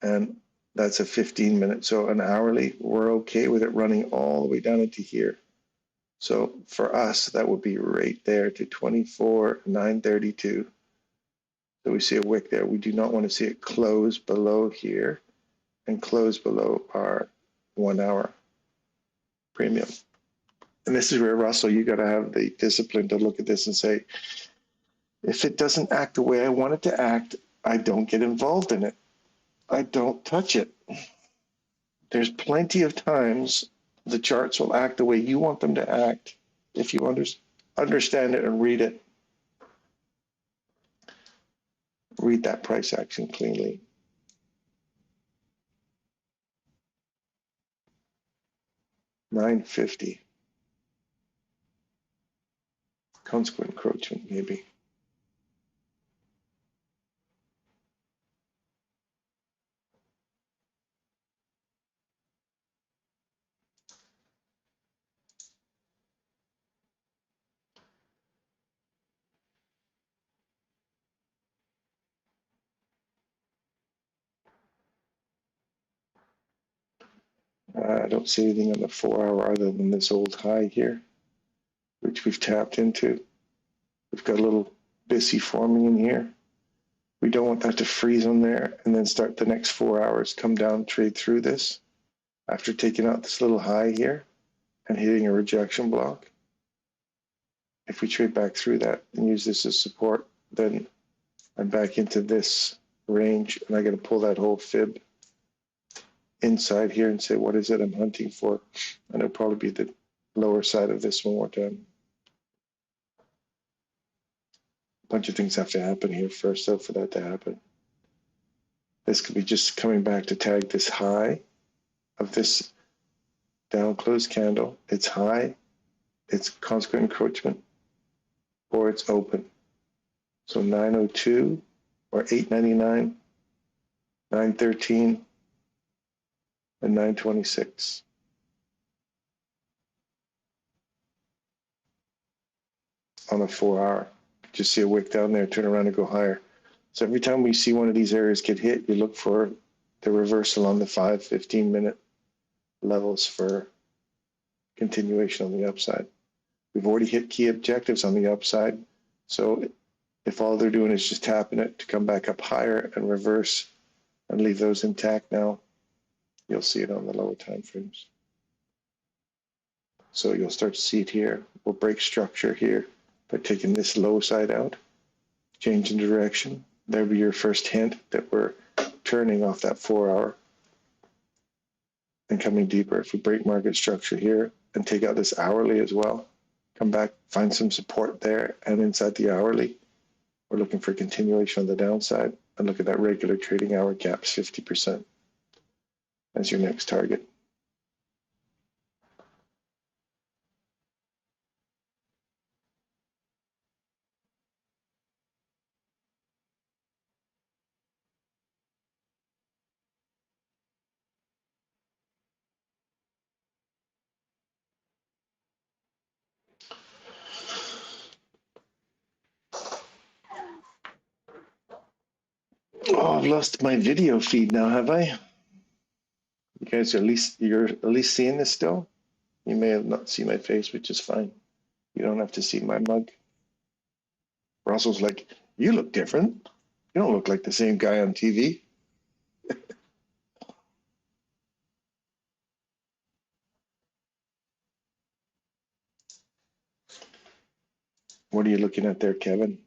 Speaker 1: And that's a 15-minute. So an hourly, we're okay with it running all the way down into here. So for us, that would be right there to 24,932. So we see a wick there. We do not want to see it close below here and close below our 1 hour premium. And this is where, Russell, you got to have the discipline to look at this and say, if it doesn't act the way I want it to act, I don't get involved in it. I don't touch it. There's plenty of times the charts will act the way you want them to act if you understand it and read it. Read that price action cleanly. $9.50. Consequent encroachment, maybe. I don't see anything on the 4 hour other than this old high here, which we've tapped into. We've got a little BISI forming in here. We don't want that to freeze on there and then start the next 4 hours, come down, trade through this after taking out this little high here and hitting a rejection block. If we trade back through that and use this as support, then I'm back into this range and I got to pull that whole fib inside here and say, what is it I'm hunting for? And it'll probably be the lower side of this one more time. A bunch of things have to happen here first, though, for that to happen. This could be just coming back to tag this high of this down close candle. It's high, it's consequent encroachment, or it's open. So 902 or 899, 913, and 926. On a 4 hour. Just see a wick down there, turn around and go higher. So every time we see one of these areas get hit, you look for the reversal on the 5, 15-minute levels for continuation on the upside. We've already hit key objectives on the upside. So if all they're doing is just tapping it to come back up higher and reverse and leave those intact now, you'll see it on the lower time frames. So you'll start to see it here. We'll break structure here by taking this low side out, changing direction. There'll be your first hint that we're turning off that 4 hour and coming deeper. If we break market structure here and take out this hourly as well, come back, find some support there and inside the hourly, we're looking for continuation on the downside and look at that regular trading hour gaps 50% as your next target. Oh, I've lost my video feed now, have I? You guys you're at least seeing this still? You may have not seen my face, which is fine. You don't have to see my mug. Russell's like, you look different. You don't look like the same guy on TV. What are you looking at there, Kevin?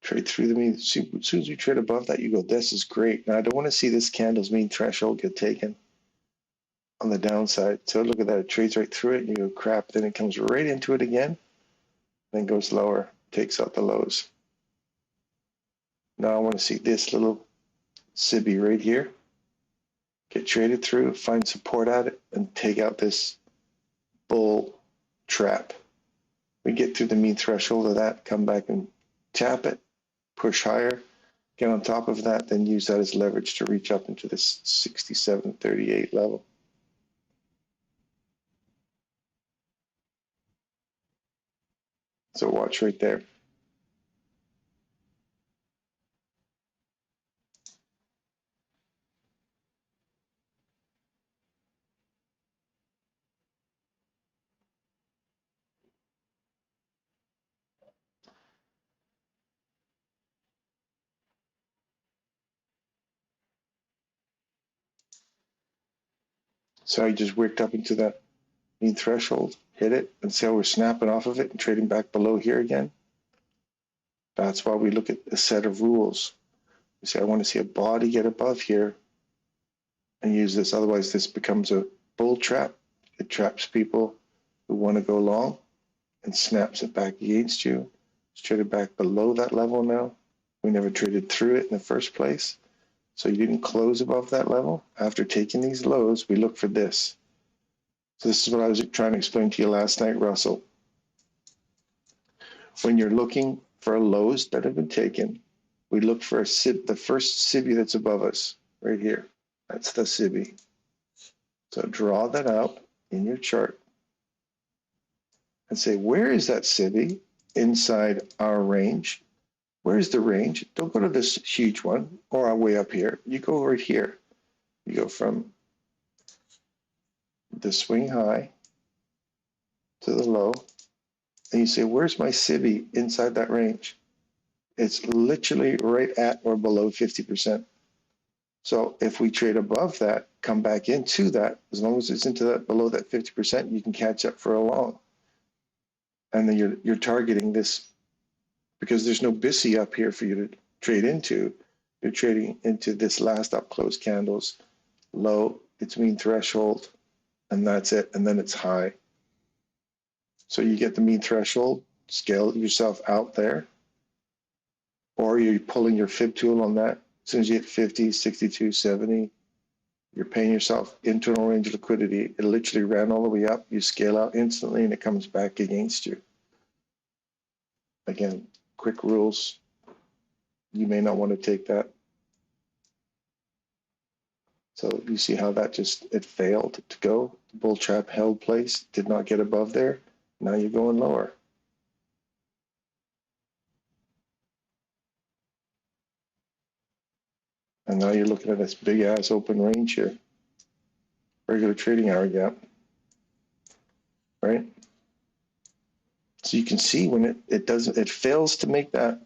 Speaker 1: Trade through the mean. As soon as you trade above that, you go, this is great. Now, I don't want to see this candle's mean threshold get taken on the downside. So look at that. It trades right through it. And you go, crap. Then it comes right into it again. Then goes lower. Takes out the lows. Now I want to see this little SIBI right here. Get traded through, find support at it, and take out this bull trap. We get through the mean threshold of that, come back and tap it, push higher, get on top of that, then use that as leverage to reach up into this 67.38 level. So watch right there. So I just wicked up into that mean threshold, hit it, and see how we're snapping off of it and trading back below here again. That's why we look at a set of rules. We say, I want to see a body get above here and use this. Otherwise, this becomes a bull trap. It traps people who want to go long and snaps it back against you. It's traded back below that level now. We never traded through it in the first place. So you didn't close above that level. After taking these lows, we look for this. So this is what I was trying to explain to you last night, Russell. When you're looking for lows that have been taken, we look for the first SIBI that's above us, right here. That's the SIBI. So draw that out in your chart and say, where is that SIBI inside our range? Where's the range? Don't go to this huge one or way up here. You go right here. You go from the swing high to the low, and you say, where's my SIBI inside that range? It's literally right at or below 50%. So if we trade above that, come back into that, as long as it's into that below that 50%, you can catch up for a long. And then you're targeting this because there's no BISI up here for you to trade into. You're trading into this last up close candles, low, its mean threshold, and that's it. And then it's high. So you get the mean threshold, scale yourself out there, or you're pulling your fib tool on that. As soon as you hit 50, 62, 70, you're paying yourself internal range of liquidity. It literally ran all the way up. You scale out instantly and it comes back against you. Again, quick rules. You may not want to take that. So you see how that it failed to go. The bull trap held place, did not get above there. Now you're going lower. And now you're looking at this big ass open range here. Regular trading hour gap, right? So you can see when it fails to make that,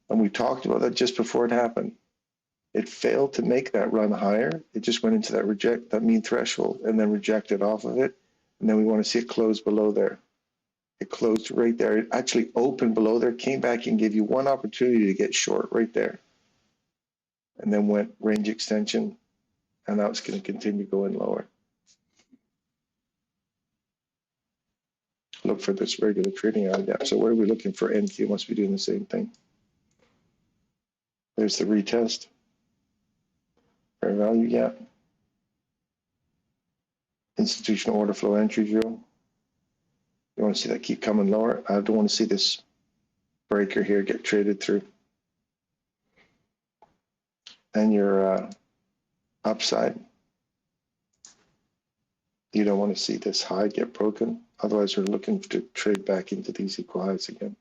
Speaker 1: and we talked about that just before it happened. It failed to make that run higher. It just went into that mean threshold and then rejected off of it. And then we want to see it close below there. It closed right there. It actually opened below there, came back and gave you one opportunity to get short right there. And then went range extension, and now it's going to continue going lower. Look for this regular trading hour gap. So what are we looking for? NQ must be doing the same thing. There's the retest. Fair value gap. Institutional order flow entry drill. You want to see that keep coming lower. I don't want to see this breaker here get traded through. And your upside. You don't want to see this high get broken. Otherwise, we're looking to trade back into these equal highs again.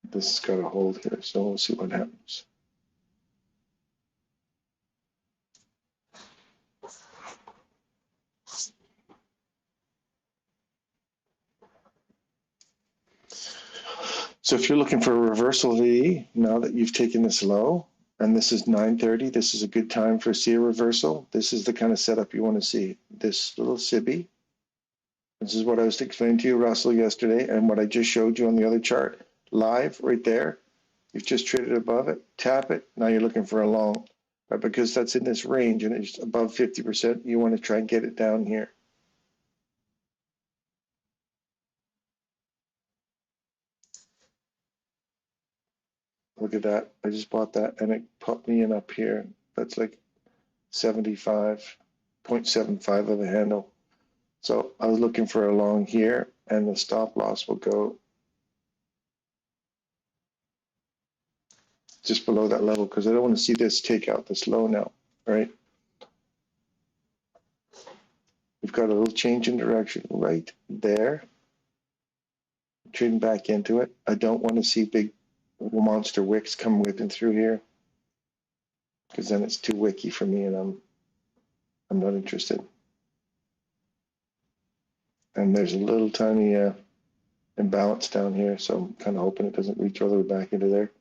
Speaker 1: This has got to hold here, so we'll see what happens. So if you're looking for a reversal V, now that you've taken this low, and this is 9:30, this is a good time for see a reversal. This is the kind of setup you want to see. This little SIBI. This is what I was explaining to you, Russell, yesterday, and what I just showed you on the other chart. Live, right there. You've just traded above it, tap it, now you're looking for a long. But because that's in this range and it's above 50%, you want to try and get it down here. Look at that. I just bought that and it put me in up here. That's like 75.75 of a handle. So I was looking for a long here and the stop loss will go just below that level because I don't want to see this take out this low now, right? We've got a little change in direction right there. Trading back into it. I don't want to see big monster wicks come whipping through here because then it's too wicky for me and I'm not interested. And there's a little tiny imbalance down here, so I'm kind of hoping it doesn't reach all the way back into there.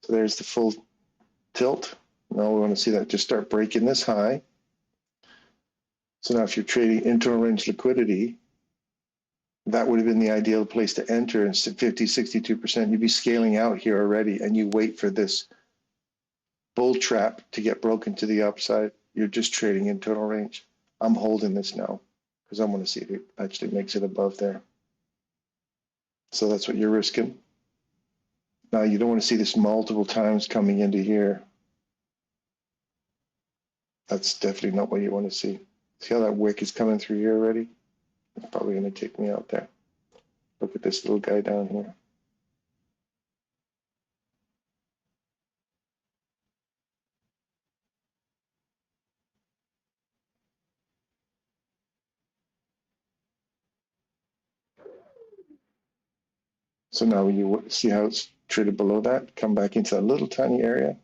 Speaker 1: So there's the full tilt. Now we want to see that just start breaking this high. So now if you're trading internal range liquidity, that would have been the ideal place to enter, and 50, 62%, you'd be scaling out here already, and you wait for this bull trap to get broken to the upside. You're just trading internal range. I'm holding this now because I want to see if it actually makes it above there. So that's what you're risking. Now you don't want to see this multiple times coming into here. That's definitely not what you want to see. See how that wick is coming through here already? It's probably going to take me out there. Look at this little guy down here. So now you see how it's traded below that, come back into that little tiny area.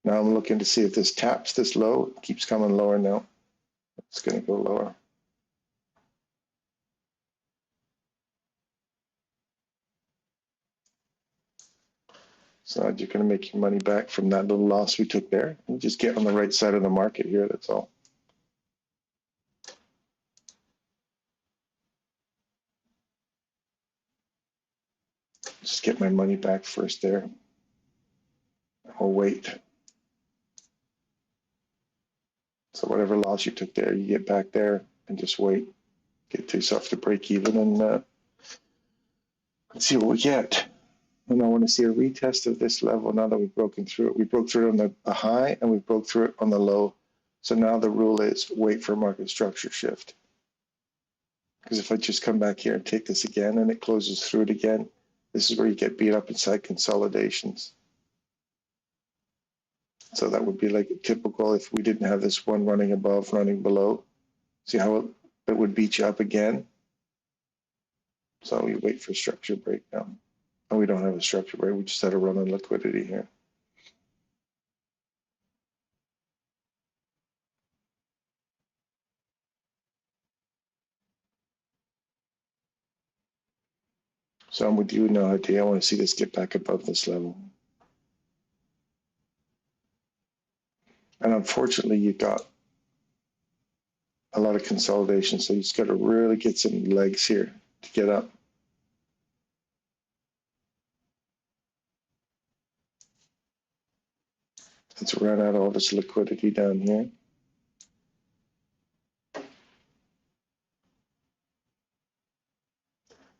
Speaker 1: Now I'm looking to see if this taps this low, it keeps coming lower now. It's going to go lower. So you're going to make your money back from that little loss we took there. And just get on the right side of the market here, that's all. Just get my money back first there. I'll wait. So whatever loss you took there, you get back there and just wait. Get yourself to break even and let's see what we get. And I want to see a retest of this level now that we've broken through it. We broke through it on the high and we broke through it on the low. So now the rule is wait for a market structure shift. Because if I just come back here and take this again and it closes through it again, this is where you get beat up inside consolidations. So that would be like a typical if we didn't have this one running above, running below. See how it would beat you up again? So we wait for structure breakdown. And we don't have a structure break, we just had a run on liquidity here. So I'm with you now, Hadi. I want to see this get back above this level. And unfortunately, you got a lot of consolidation, so you just got to really get some legs here to get up. Let's run out all this liquidity down here.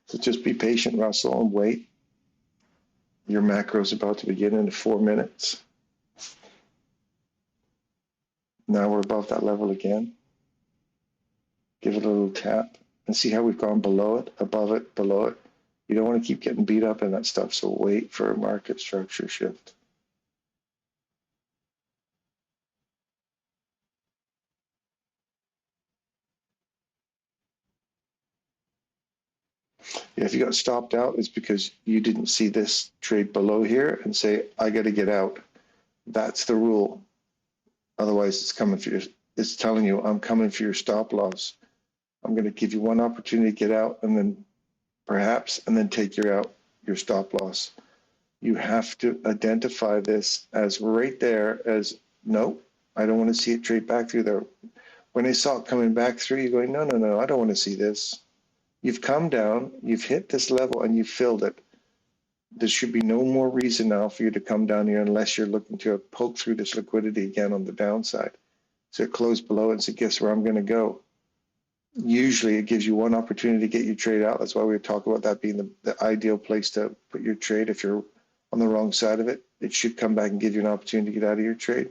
Speaker 1: So just be patient, Russell, and wait. Your macro is about to begin in 4 minutes. Now we're above that level again. Give it a little tap and see how we've gone below it, above it, below it. You don't want to keep getting beat up in that stuff, so wait for a market structure shift. If you got stopped out, it's because you didn't see this trade below here and say, I got to get out. That's the rule. Otherwise, it's coming for you. It's telling you, I'm coming for your stop loss. I'm going to give you one opportunity to get out and then perhaps, and then take your stop loss. You have to identify this as right there as, no, I don't want to see it trade back through there. When they saw it coming back through, you're going, no, no, no, I don't want to see this. You've come down, you've hit this level, and you've filled it. There should be no more reason now for you to come down here unless you're looking to poke through this liquidity again on the downside. So it closed below it and said, guess where I'm going to go? Usually it gives you one opportunity to get your trade out. That's why we talk about that being the ideal place to put your trade. If you're on the wrong side of it, it should come back and give you an opportunity to get out of your trade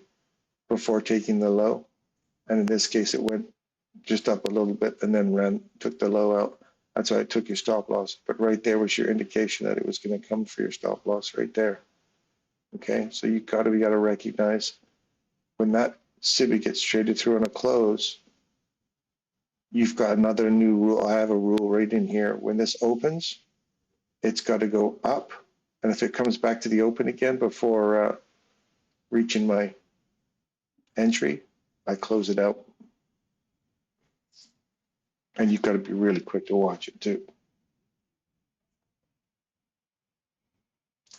Speaker 1: before taking the low. And in this case, it went just up a little bit and then took the low out. That's why it took your stop loss. But right there was your indication that it was going to come for your stop loss right there. Okay, so we got to recognize when that SIBI gets traded through on a close, you've got another new rule. I have a rule right in here. When this opens, it's got to go up. And if it comes back to the open again before reaching my entry, I close it out. And you've got to be really quick to watch it too.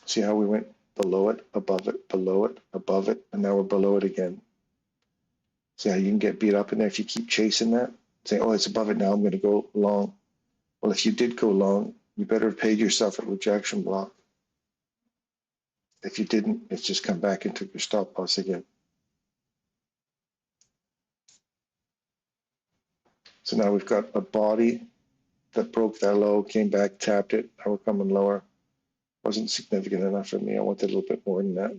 Speaker 1: See how we went below it, above it, below it, above it, and now we're below it again. See how you can get beat up in there if you keep chasing that? Say, oh, it's above it now, I'm going to go long. Well, if you did go long, you better have paid yourself a rejection block. If you didn't, it's just come back and took your stop loss again. So now we've got a body that broke that low, came back, tapped it. Now we're coming lower. Wasn't significant enough for me. I wanted a little bit more than that.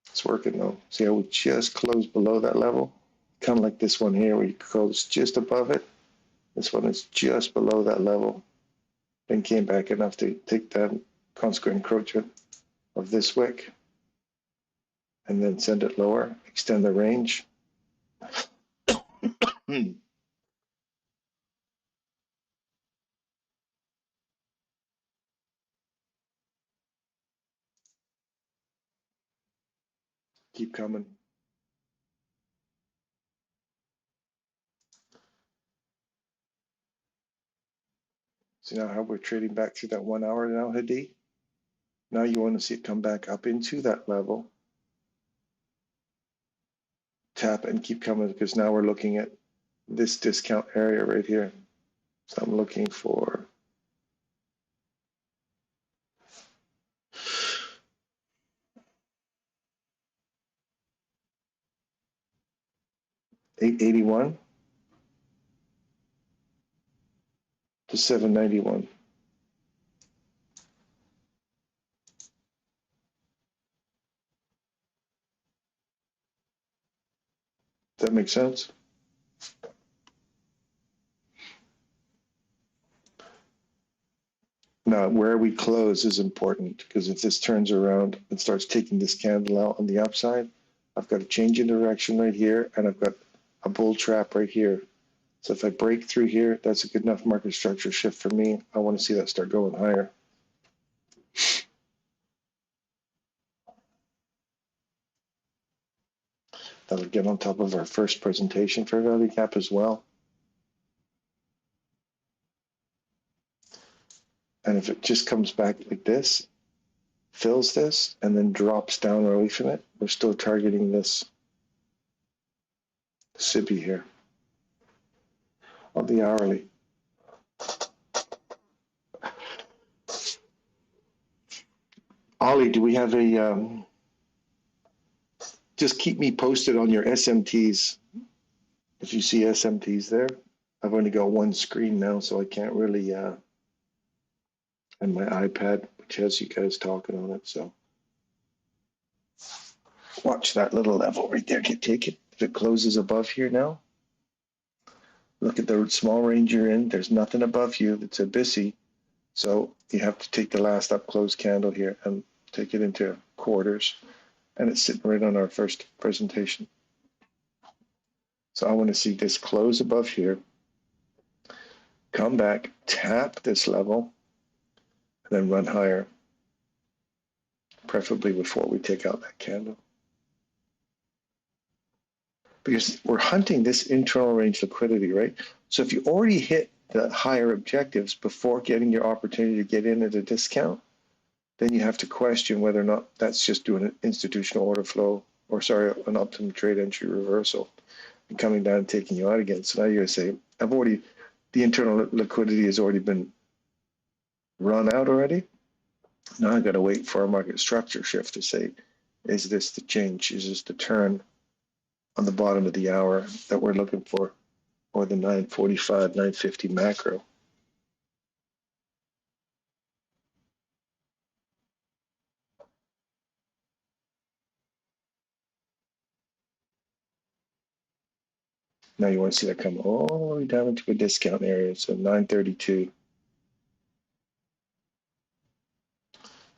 Speaker 1: It's working though. See how we just closed below that level? Kind of like this one here where you close just above it. This one is just below that level. Then came back enough to take that consequent encroachment of this wick and then send it lower, extend the range. Keep coming. See now how we're trading back through that 1 hour now, Hadi? Now you want to see it come back up into that level. Tap and keep coming, because now we're looking at this discount area right here. So I'm looking for $881 to $791. Does that make sense? Now, where we close is important, because if this turns around and starts taking this candle out on the upside, I've got a change in direction right here, and I've got a bull trap right here. So if I break through here, that's a good enough market structure shift for me. I want to see that start going higher. That'll get on top of our first presentation fair value gap as well. And if it just comes back like this, fills this, and then drops down away from it, we're still targeting this SIBI here on the hourly. Ollie, do we have a, just keep me posted on your SMTs. If you see SMTs there, I've only got one screen now, so I can't really, and my iPad, which has you guys talking on it, so. Watch that little level right there, take it. If it closes above here now, look at the small range you're in, there's nothing above you that's adivse. So you have to take the last up close candle here and take it into quarters, and it's sitting right on our first presentation. So I want to see this close above here, come back, tap this level, and then run higher, preferably before we take out that candle. Because we're hunting this internal range liquidity, right? So if you already hit the higher objectives before getting your opportunity to get in at a discount, then you have to question whether or not that's just doing an institutional order flow, or sorry, an optimum trade entry reversal and coming down and taking you out again. So now you're going to say, the internal liquidity has already been run out already. Now I've got to wait for a market structure shift to say, is this the change? Is this the turn on the bottom of the hour that we're looking for, or the 945, 950 macro? Now you want to see that come all the way down into a discount area, so 932.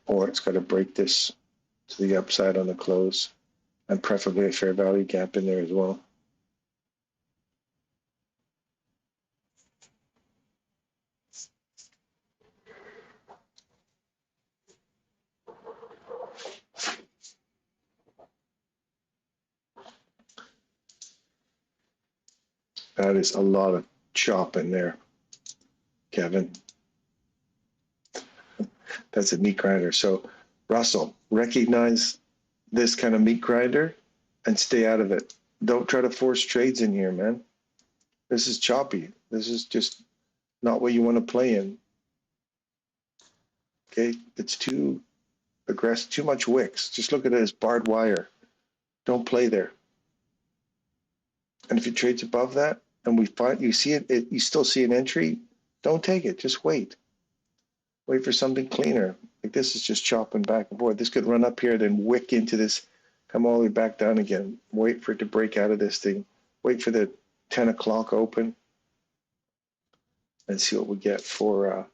Speaker 1: Or it's got to break this to the upside on the close, and preferably a fair value gap in there as well. That is a lot of chop in there, Kevin. That's a meat grinder. So Russell, recognize this kind of meat grinder and stay out of it. Don't try to force trades in here, man. This is choppy. This is just not what you want to play in. Okay, it's too aggressive, too much wicks. Just look at it as barred wire. Don't play there. And if it trades above that, and we find you see it, you still see an entry, don't take it. Just wait. Wait for something cleaner. Like this is just chopping back and forth. This could run up here, then wick into this, come all the way back down again. Wait for it to break out of this thing. Wait for the 10 o'clock open and see what we get for,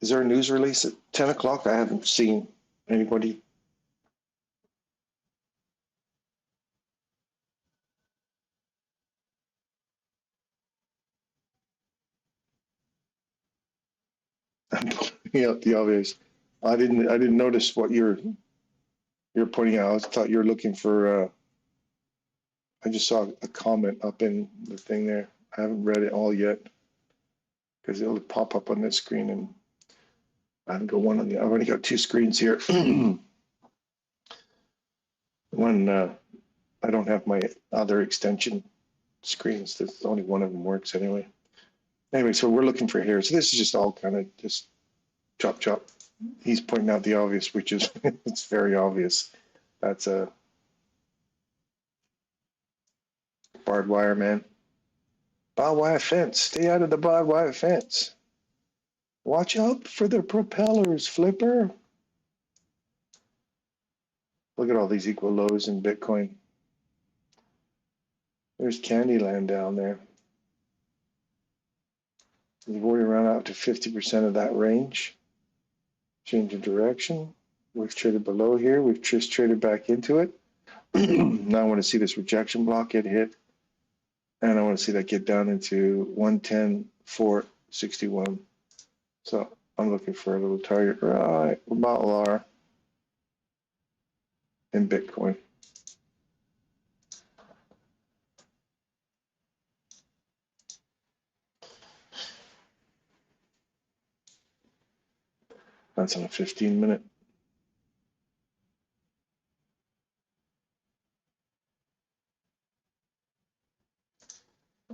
Speaker 1: is there a news release at 10 o'clock? I haven't seen anybody. I'm pulling out the obvious. I didn't notice what your you're pointing out, I thought you were looking for, I just saw a comment up in the thing there. I haven't read it all yet because it'll pop up on this screen, and I haven't got one on the, I've already got two screens here. One, I don't have my other extension screens. There's only one of them works anyway. Anyway, so we're looking for here. So this is just all kind of just chop, chop. He's pointing out the obvious, which is, it's very obvious. That's a barbed wire, man. Barbed wire fence. Stay out of the barbed wire fence. Watch out for the propellers, Flipper. Look at all these equal lows in Bitcoin. There's Candyland down there. We've already run out to 50% of that range. Change of direction. We've traded below here. We've just traded back into it. Now I want to see this rejection block get hit. And I want to see that get down into 110.461. So I'm looking for a little target right about LAR in Bitcoin. That's on a 15-minute.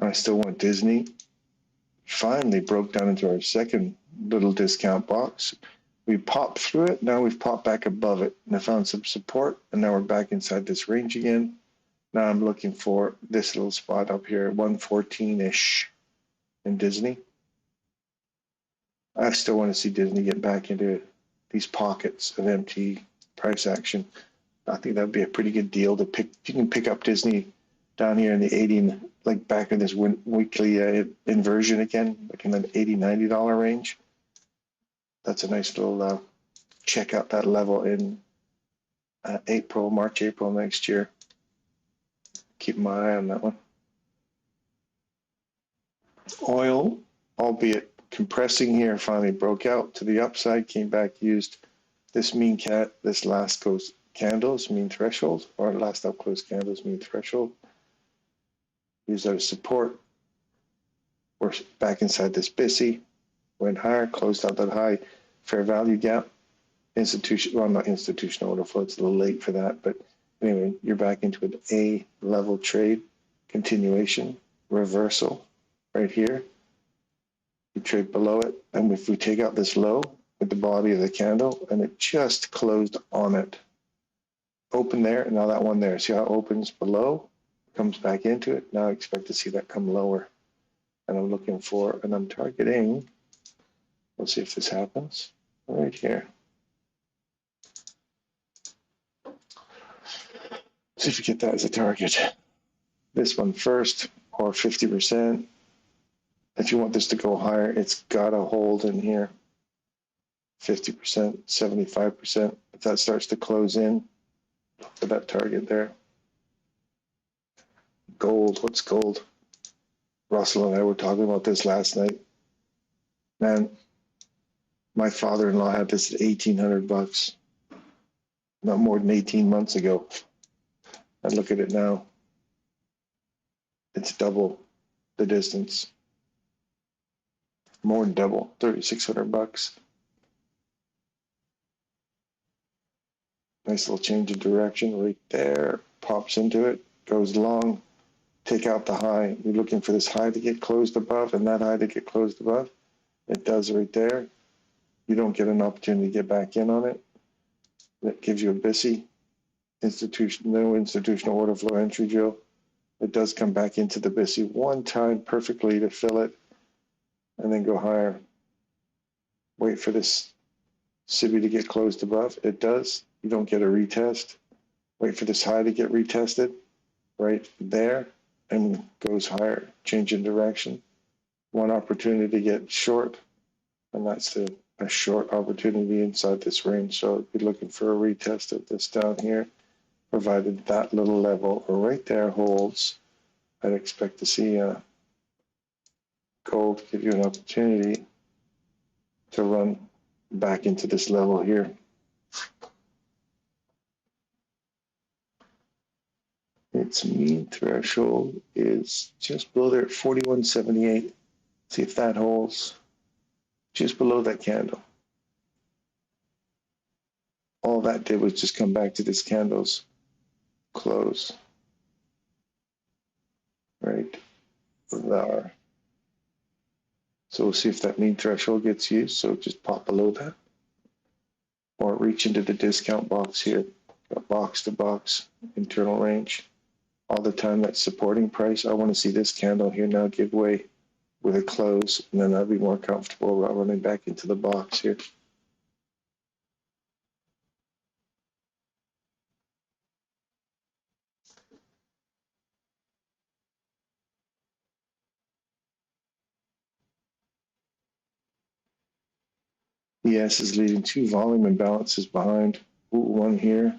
Speaker 1: I still want Disney. Finally broke down into our second little discount box. We popped through it. Now we've popped back above it. And I found some support. And now we're back inside this range again. Now I'm looking for this little spot up here, 114-ish in Disney. I still want to see Disney get back into these pockets of empty price action. I think that would be a pretty good deal to pick. You can pick up Disney down here in the 80, like back in this weekly inversion again, like in the $80, $90 range. That's a nice little check out that level in March, April next year. Keep my eye on that one. Oil, albeit compressing here, finally broke out to the upside, came back, used this this last close candles mean threshold, or last up close candles mean threshold. Use that as support. We're back inside this BISI, went higher, closed out that high fair value gap. Well, not institutional order flow, it's a little late for that, but anyway, you're back into an A level trade, continuation, reversal right here. We trade below it, and if we take out this low with the body of the candle, and it just closed on it. Open there, and now that one there. See how it opens below, comes back into it. Now I expect to see that come lower. And I'm looking for, and I'm targeting, let's see if this happens, right here. See if you get that as a target. This one first, or 50%. If you want this to go higher, it's got to hold in here. 50%, 75%. If that starts to close in, look for that target there. Gold, what's gold? Russell and I were talking about this last night. Man, my father-in-law had this at $1,800, not more than 18 months ago. And look at it now. It's double the distance. More than double, $3,600. Nice little change of direction right there. Pops into it, goes long. Take out the high. You're looking for this high to get closed above and that high to get closed above. It does right there. You don't get an opportunity to get back in on it. That gives you a BISI. No institutional order flow entry drill. It does come back into the BISI one time perfectly to fill it and then go higher. Wait for this SIBI to get closed above. It does. You don't get a retest. Wait for this high to get retested right there and goes higher. Change in direction. One opportunity to get short, and that's a short opportunity inside this range. So I'd be looking for a retest of this down here, provided that little level right there holds. I'd expect to see gold give you an opportunity to run back into this level here. its mean threshold is just below there at 41.78. See if that holds. Just below that candle. All that did was just come back to this candle's close. Right there. So we'll see if that mean threshold gets used. So just pop below that. Or reach into the discount box here. Got box to box, internal range. All the time that's supporting price. I want to see this candle here now give way with a close, and then I'll be more comfortable running back into the box here. ES is leading two volume imbalances behind. One here.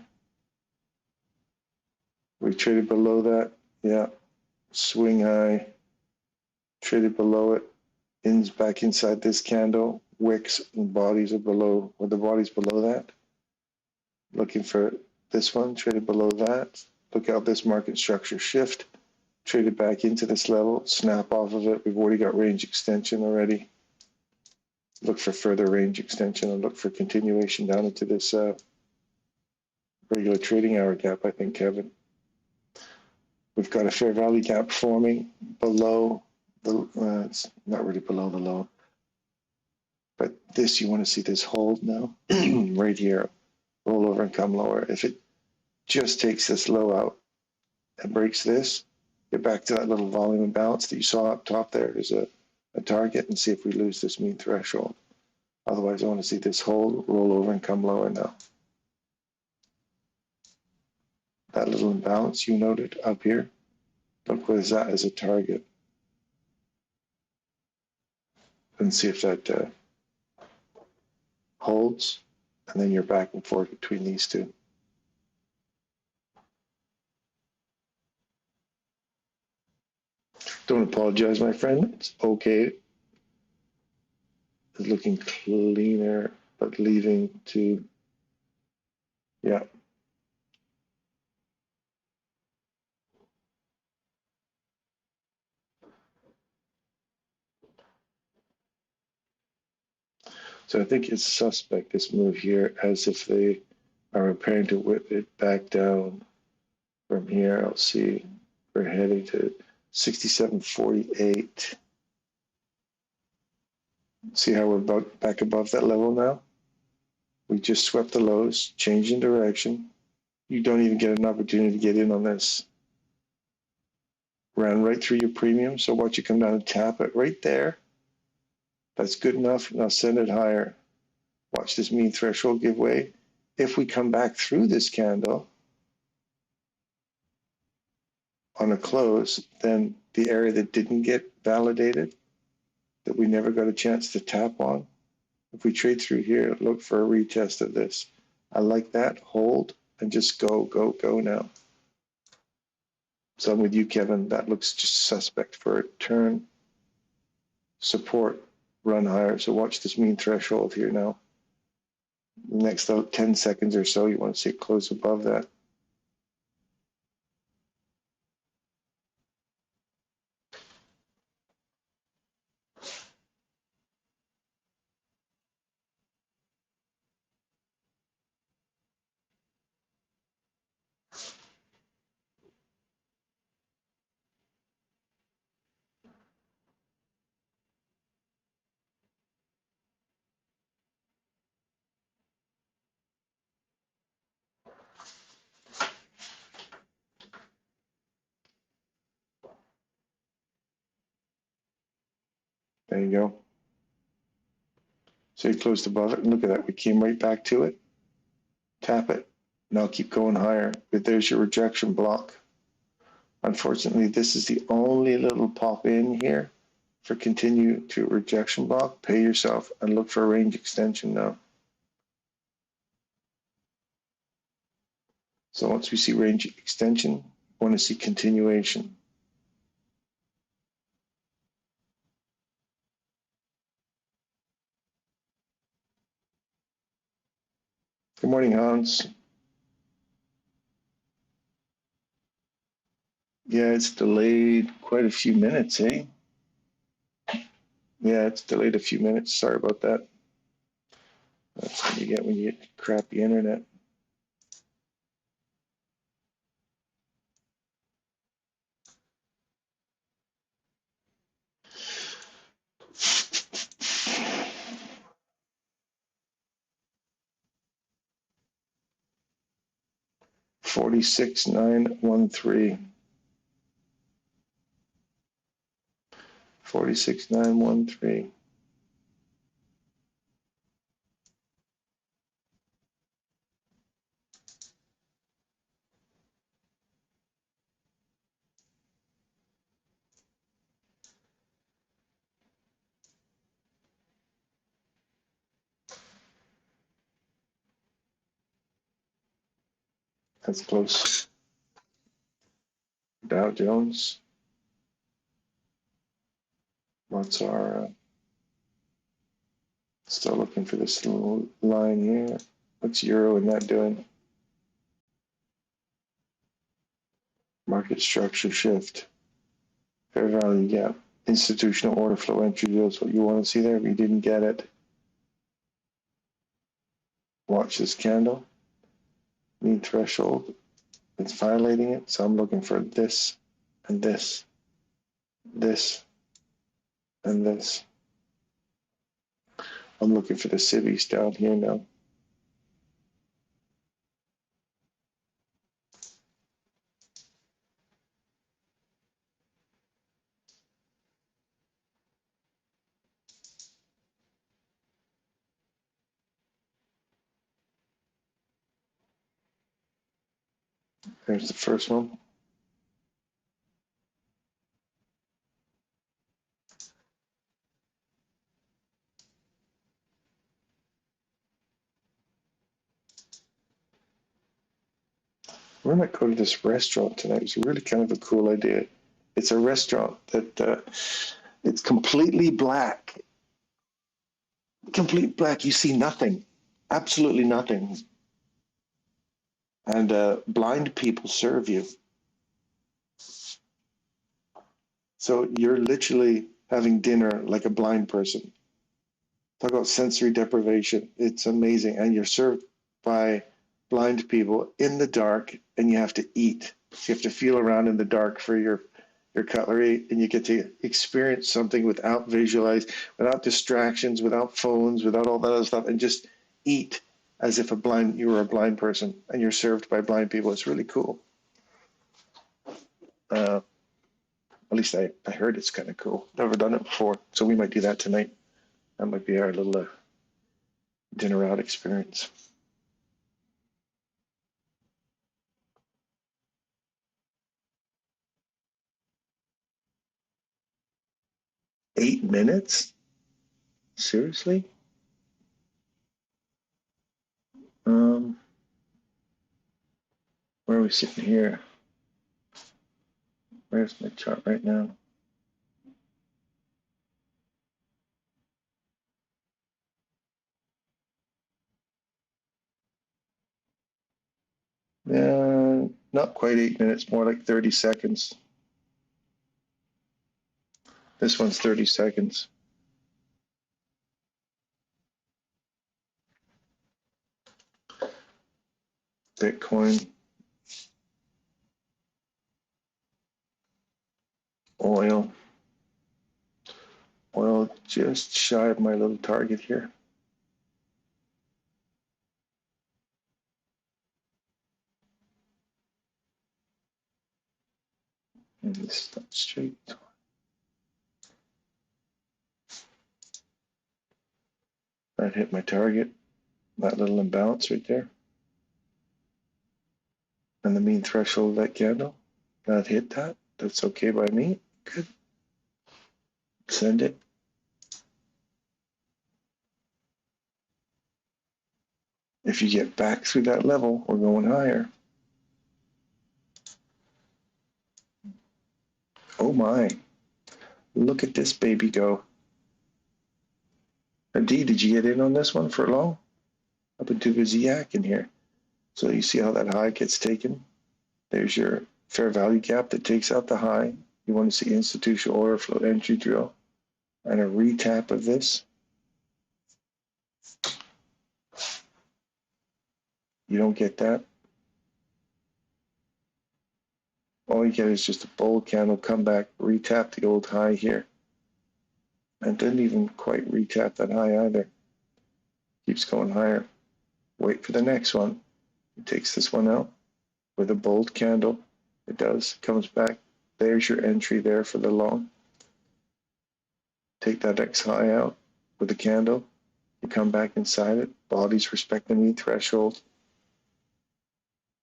Speaker 1: We traded below that. Yeah. Swing high. Traded below it. Ends back inside this candle. Wicks and bodies are below, or the bodies below that. Looking for this one. Traded below that. Look out this market structure shift. Traded back into this level. Snap off of it. We've already got range extension already. Look for further range extension and look for continuation down into this regular trading hour gap, I think, Kevin. We've got a fair value gap forming below the, it's not really below the low, but this, you want to see this hold now, right here, roll over and come lower. If it just takes this low out and breaks this, get back to that little volume imbalance that you saw up top there as a target and see if we lose this mean threshold. Otherwise, I want to see this hold, roll over, and come lower now. That little imbalance you noted up here, look what is that as a target. And see if that holds, and then you're back and forth between these two. Don't apologize, my friend. It's okay. It's looking cleaner, but leaving to, yeah. So I think it's suspect, this move here, as if they are preparing to whip it back down from here. I'll see we're heading to 67.48. See how we're back above that level now? We just swept the lows, changing direction. You don't even get an opportunity to get in on this. Ran right through your premium, so watch it come down and tap it right there. That's good enough. Now send it higher. Watch this mean threshold give way. If we come back through this candle on a close, then the area that didn't get validated, that we never got a chance to tap on, if we trade through here, look for a retest of this. I like that. Hold and just go, go, go now. So I'm with you, Kevin. That looks just suspect for a turn. Support, run higher. So watch this mean threshold here now. Next 10 seconds or so, you want to see it close above that. There you go. So you closed above it, and look at that. We came right back to it. Tap it. Now keep going higher. But there's your rejection block. Unfortunately, this is the only little pop in here for continue to rejection block. Pay yourself and look for a range extension now. So once we see range extension, we want to see continuation. Good morning, Hans. Yeah, it's delayed quite a few minutes, eh? Yeah, it's delayed a few minutes. Sorry about that. That's what you get when you get crappy internet. $46,913. 46,913. That's close. Dow Jones. What's our still looking for this little line here. What's euro and that doing? Market structure shift. Fair value gap. Institutional order flow entry deals. What you want to see there? If you didn't get it, watch this candle. Mean threshold. It's violating it. So I'm looking for this and this, this and this. I'm looking for the civvies down here now. There's the first one. We might go to this restaurant tonight. It's really kind of a cool idea. It's a restaurant that it's completely black. Complete black. You see nothing. Absolutely nothing. And blind people serve you. So you're literally having dinner like a blind person. Talk about sensory deprivation. It's amazing. And you're served by blind people in the dark, and you have to eat. You have to feel around in the dark for your cutlery, and you get to experience something without without distractions, without phones, without all that other stuff, and just eat as if you were a blind person, and you're served by blind people. It's really cool. At least I heard it's kind of cool. Never done it before, so we might do that tonight. That might be our little dinner out experience. $8 minutes? Seriously? Where are we sitting here? Where's my chart right now? Not quite 8 minutes, more like 30 seconds. This one's 30 seconds. Bitcoin. Oil. Oil just shy of my little target here. And this stuff straight. That hit my target. That little imbalance right there. And the mean threshold of that candle. That hit that. That's okay by me. Good. Send it. If you get back through that level, we're going higher. Oh my. Look at this baby go. D, did you get in on this one for long? I've been too busy yakking here. So you see how that high gets taken? There's your fair value gap that takes out the high. You want to see institutional order flow entry drill and a retap of this. You don't get that. All you get is just a bold candle, come back, retap the old high here. And didn't even quite retap that high either. Keeps going higher. Wait for the next one. It takes this one out with a bold candle. It does, comes back. There's your entry there for the long. Take that X high out with a candle. You come back inside it. Bodies respect the mean threshold.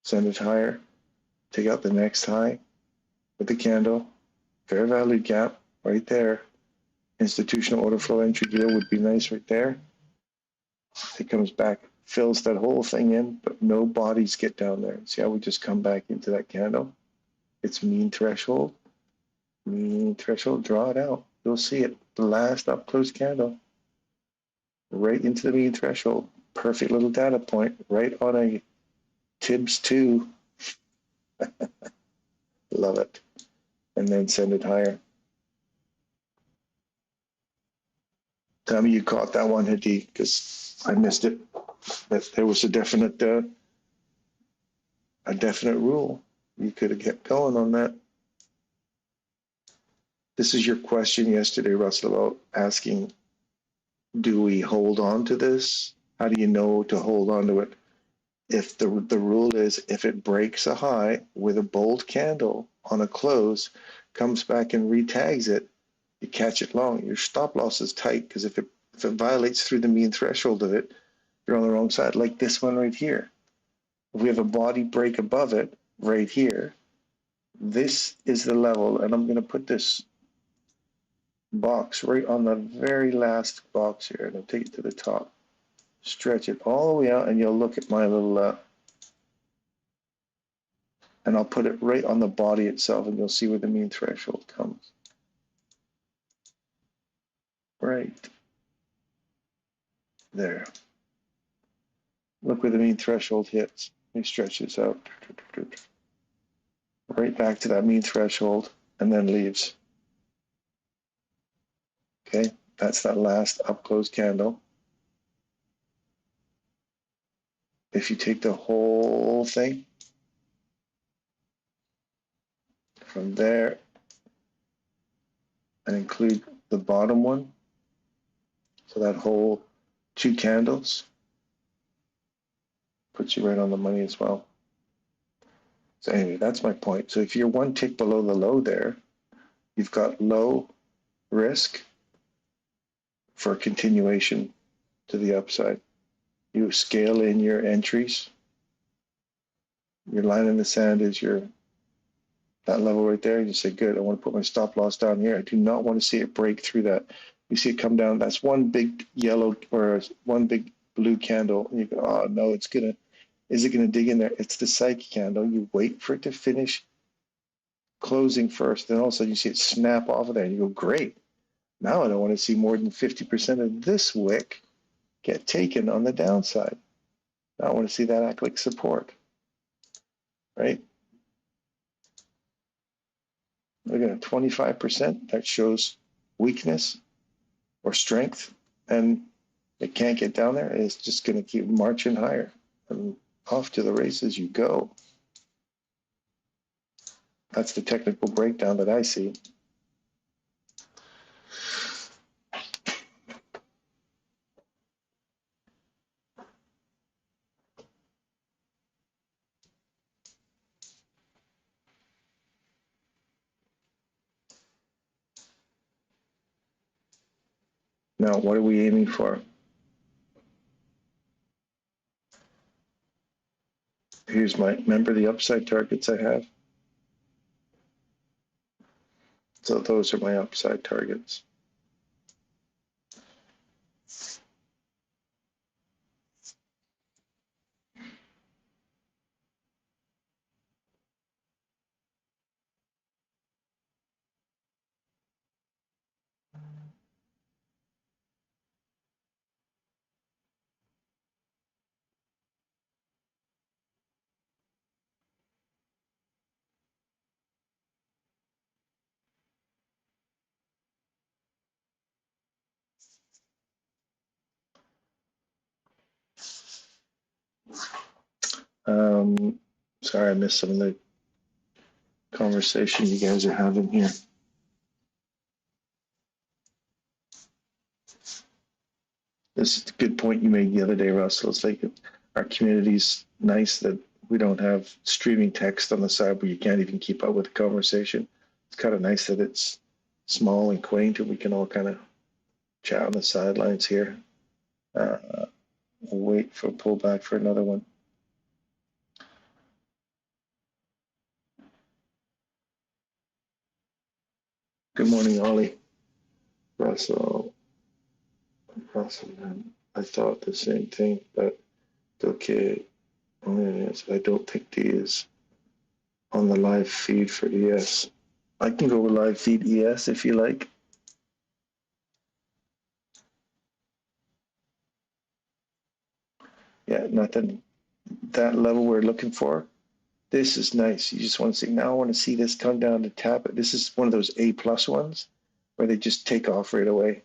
Speaker 1: Send it higher. Take out the next high with the candle. Fair value gap right there. Institutional order flow entry deal would be nice right there. It comes back, fills that whole thing in, but no bodies get down there. See how we just come back into that candle? It's mean threshold, draw it out. You'll see it, the last up close candle, right into the mean threshold. Perfect little data point, right on a Tibbs 2. Love it. And then send it higher. Tell me you caught that one, Hadi, because I missed it. But there was a definite rule. You could have kept going on that. This is your question yesterday, Russell, about asking, do we hold on to this? How do you know to hold on to it? If the rule is, if it breaks a high with a bold candle on a close, comes back and retags it, you catch it long. Your stop loss is tight, because if it violates through the mean threshold of it, you're on the wrong side, like this one right here. If we have a body break above it right here, this is the level, and I'm going to put this box right on the very last box here, and I'll take it to the top. Stretch it all the way out, and you'll look at my little, and I'll put it right on the body itself, and you'll see where the mean threshold comes. Right there. Look where the mean threshold hits. Let me stretch this out. Right back to that mean threshold, and then leaves. Okay, that's that last up close candle. If you take the whole thing from there and include the bottom one, so that whole 2 candles puts you right on the money as well. So anyway, that's my point. So if you're 1 tick below the low there, you've got low risk for continuation to the upside. You scale in your entries. Your line in the sand is that level right there. You say, good, I want to put my stop loss down here. I do not want to see it break through that. You see it come down. That's one big yellow or one big blue candle. And you go, oh no, is it gonna dig in there? It's the psyche candle. You wait for it to finish closing first. Then all of a sudden you see it snap off of there, and you go, great. Now I don't want to see more than 50% of this wick get taken on the downside. Now I want to see that act like support, right? Look at 25%. That shows weakness or strength, and it can't get down there. It's just going to keep marching higher, and off to the races you go. That's the technical breakdown that I see. Now, what are we aiming for? Here's remember the upside targets I have? So those are my upside targets. Sorry, I missed some of the conversation you guys are having here. This is a good point you made the other day, Russell. It's like our community's nice that we don't have streaming text on the side where you can't even keep up with the conversation. It's kind of nice that it's small and quaint and we can all kind of chat on the sidelines here. We'll wait for a pullback for another one. Good morning, Ollie. Russell, I thought the same thing, but okay. I don't think D is on the live feed for ES. I can go with live feed ES if you like. Yeah, nothing. That level we're looking for. This is nice. You just want to see, now I want to see this come down to tap it. This is one of those A+ ones where they just take off right away.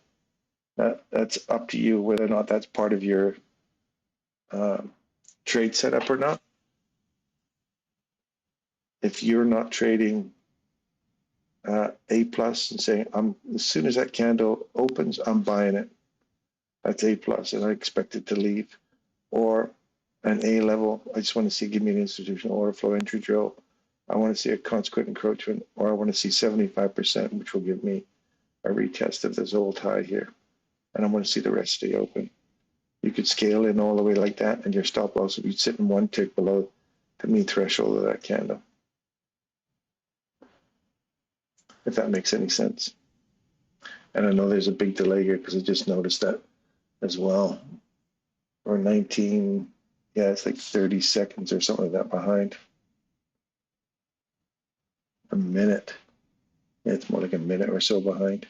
Speaker 1: That's up to you whether or not that's part of your trade setup or not. If you're not trading A+ and saying, as soon as that candle opens, I'm buying it. That's A+, and I expect it to leave. Or an A level, I just want to see, give me an institutional order flow entry drill. I want to see a consequent encroachment, or I want to see 75%, which will give me a retest of this old high here. And I want to see the rest stay open. You could scale in all the way like that, and your stop loss would be sitting one tick below the mean threshold of that candle. If that makes any sense. And I know there's a big delay here because I just noticed that as well. Or 19, yeah, it's like 30 seconds or something like that behind. A minute. Yeah, it's more like a minute or so behind.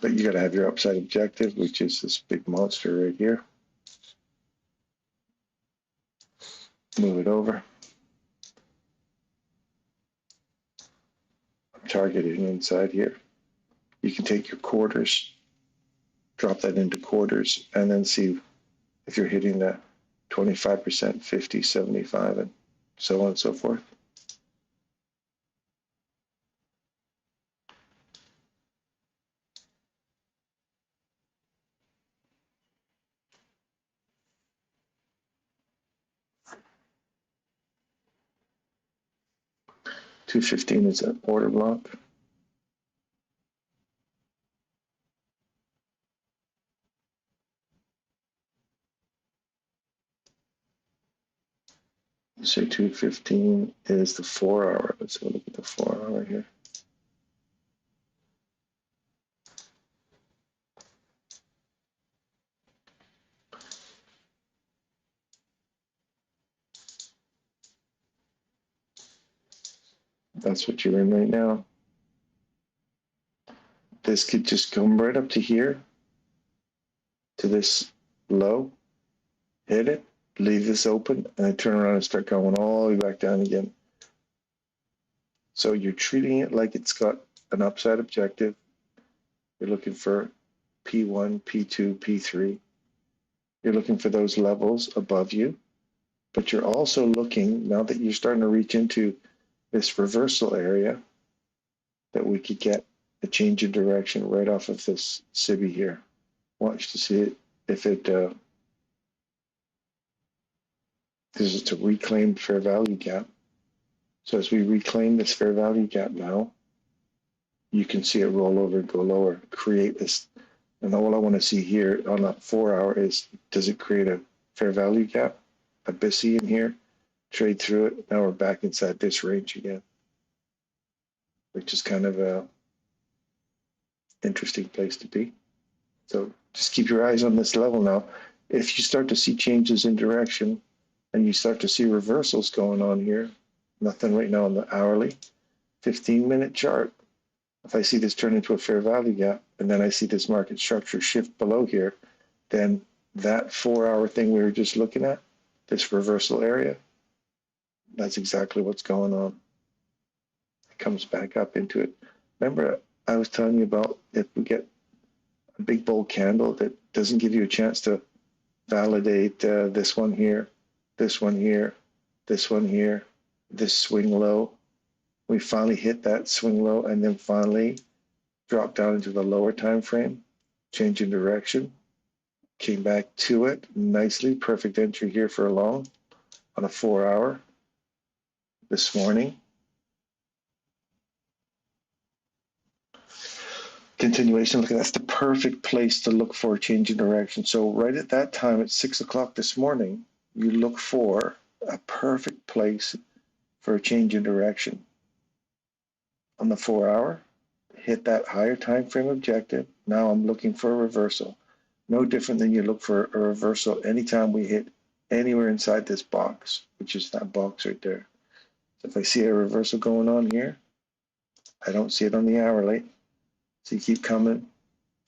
Speaker 1: But you got to have your upside objective, which is this big monster right here. Move it over. I'm targeting inside here. You can take your quarters, drop that into quarters, and then see if you're hitting that 25%, 50, 75, and so on and so forth. $215 is an order block. You say 215 is the 4 hour. Let's go look at the 4 hour here. That's what you're in right now. This could just come right up to here, to this low, hit it, leave this open, and then turn around and start going all the way back down again. So you're treating it like it's got an upside objective. You're looking for P1, P2, P3. You're looking for those levels above you, but you're also looking, now that you're starting to reach into this reversal area, that we could get a change in direction right off of this SIBI here. Watch to see it, if it, because it's a reclaimed fair value gap. So as we reclaim this fair value gap now, you can see it roll over and go lower, create this. And all I want to see here on that 4 hour is, does it create a fair value gap, a BISI in here, trade through it. Now we're back inside this range again, which is kind of a interesting place to be. So just keep your eyes on this level now. If you start to see changes in direction and you start to see reversals going on here, nothing right now on the hourly, 15-minute chart. If I see this turn into a fair value gap and then I see this market structure shift below here, then that 4 hour thing we were just looking at, this reversal area, that's exactly what's going on. It comes back up into it. Remember, I was telling you about if we get a big bold candle that doesn't give you a chance to validate this one here, this one here, this one here, this swing low. We finally hit that swing low and then finally dropped down into the lower time frame, change in direction, came back to it nicely. Perfect entry here for a long on a 4-hour this morning. Continuation, look at that's the perfect place to look for a change in direction. So right at that time at 6 o'clock this morning, you look for a perfect place for a change in direction. On the 4-hour, hit that higher time frame objective. Now I'm looking for a reversal. No different than you look for a reversal anytime we hit anywhere inside this box, which is that box right there. So if I see a reversal going on here, I don't see it on the hourly. So you keep coming,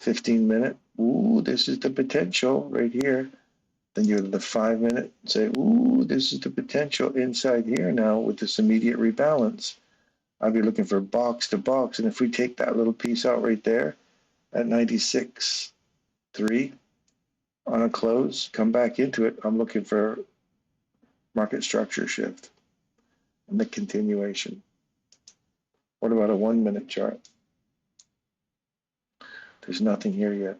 Speaker 1: 15-minute. Ooh, this is the potential right here. Then you go to the 5-minute and say, ooh, this is the potential inside here now with this immediate rebalance. I'll be looking for box to box. And if we take that little piece out right there at 96.3 on a close, come back into it, I'm looking for market structure shift and the continuation. What about a 1-minute chart? There's nothing here yet.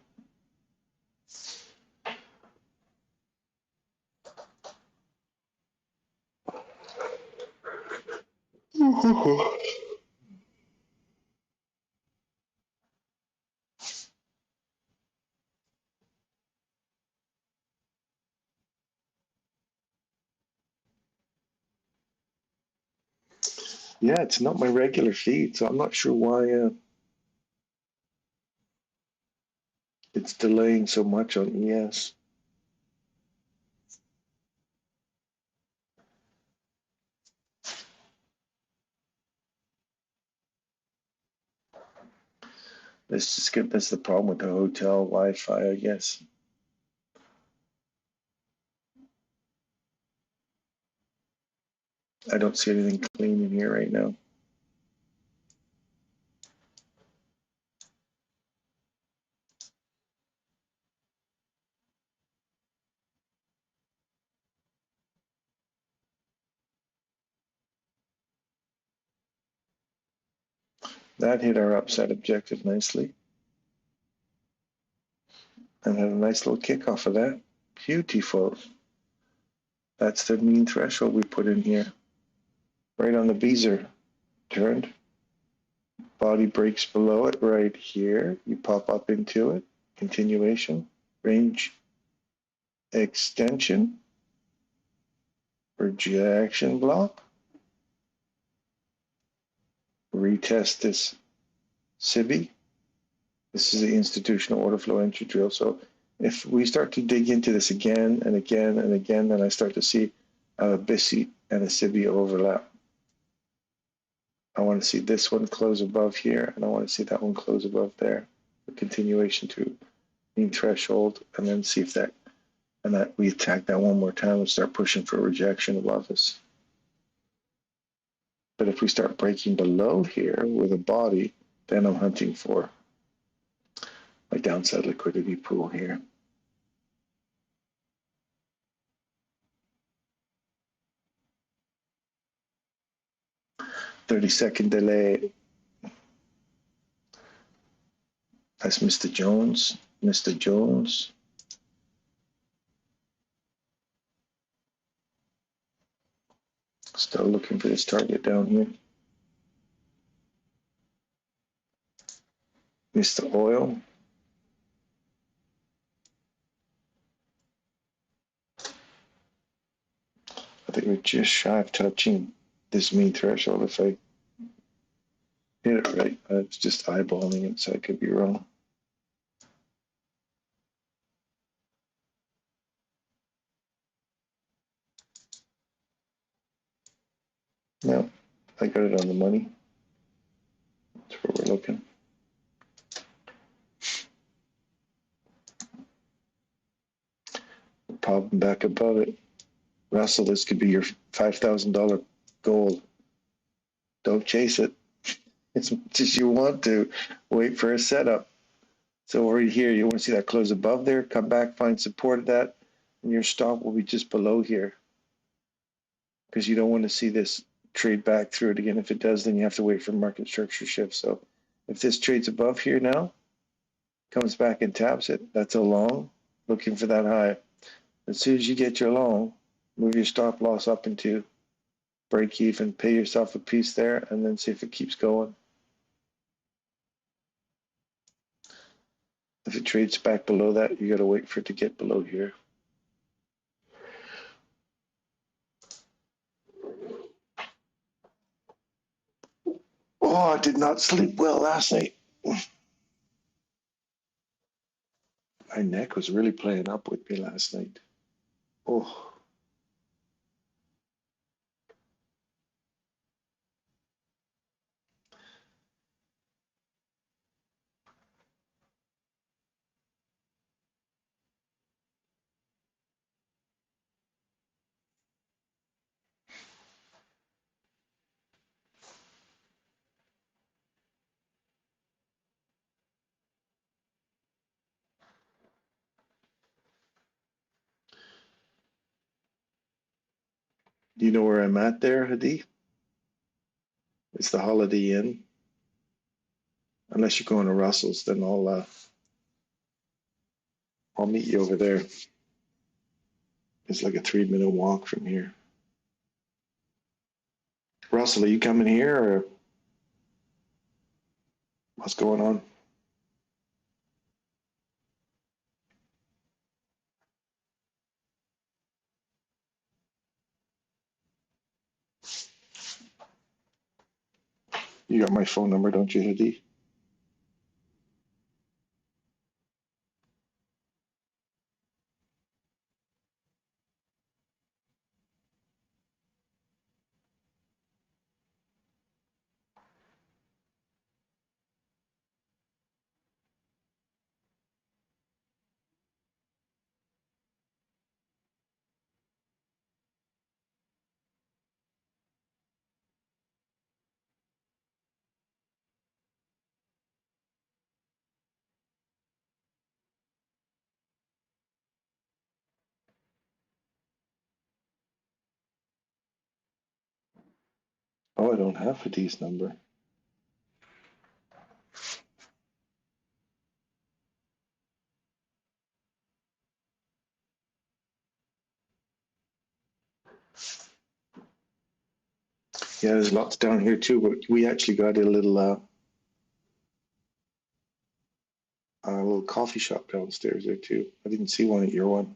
Speaker 1: Yeah, it's not my regular feed, so I'm not sure why it's delaying so much on ES. Let's just skip. That's the problem with the hotel Wi-Fi, I guess. I don't see anything clean in here right now. That hit our upside objective nicely. And had a nice little kick off of that. Beautiful. That's the mean threshold we put in here. Right on the beezer. Turned. Body breaks below it right here. You pop up into it. Continuation. Range extension. Rejection block. Retest this SIBI. This is the institutional order flow entry drill. So if we start to dig into this again and again and again, then I start to see a BISI and a SIBI overlap. I want to see this one close above here, and I want to see that one close above there. The continuation to mean threshold, and then see if that, and that we attack that one more time and start pushing for rejection above us. But if we start breaking below here with a body, then I'm hunting for my downside liquidity pool here. "30-second delay." That's Mr. Jones. Mr. Jones. Still looking for this target down here. Mr. Oil. I think we're just shy of touching this mean threshold. If I hit it right, I was just eyeballing it, so I could be wrong. No, I got it on the money. That's where we're looking. We're popping back above it. Russell, this could be your $5,000 goal. Don't chase it as much as you want to. Wait for a setup. So right here, you want to see that close above there, come back, find support of that, And your stop will be just below here because you don't want to see this trade back through it again. If it does, then you have to wait for market structure shift. So if this trades above here now, comes back and taps it, that's a long, looking for that high. As soon as you get your long, move your stop loss up into break even, pay yourself a piece there, and then see if it keeps going. If it trades back below that, you got to wait for it to get below here. Oh, I did not sleep well last night. My neck was really playing up with me last night. Oh. Do you know where I'm at there, Hadi? It's the Holiday Inn. Unless you're going to Russell's, then I'll meet you over there. It's like a 3-minute walk from here. Russell, are you coming here or what's going on? You got my phone number, don't you, Hadi? Oh, I don't have Hadi's number. Yeah, there's lots down here too, but we actually got a little coffee shop downstairs there too. I didn't see one at your one.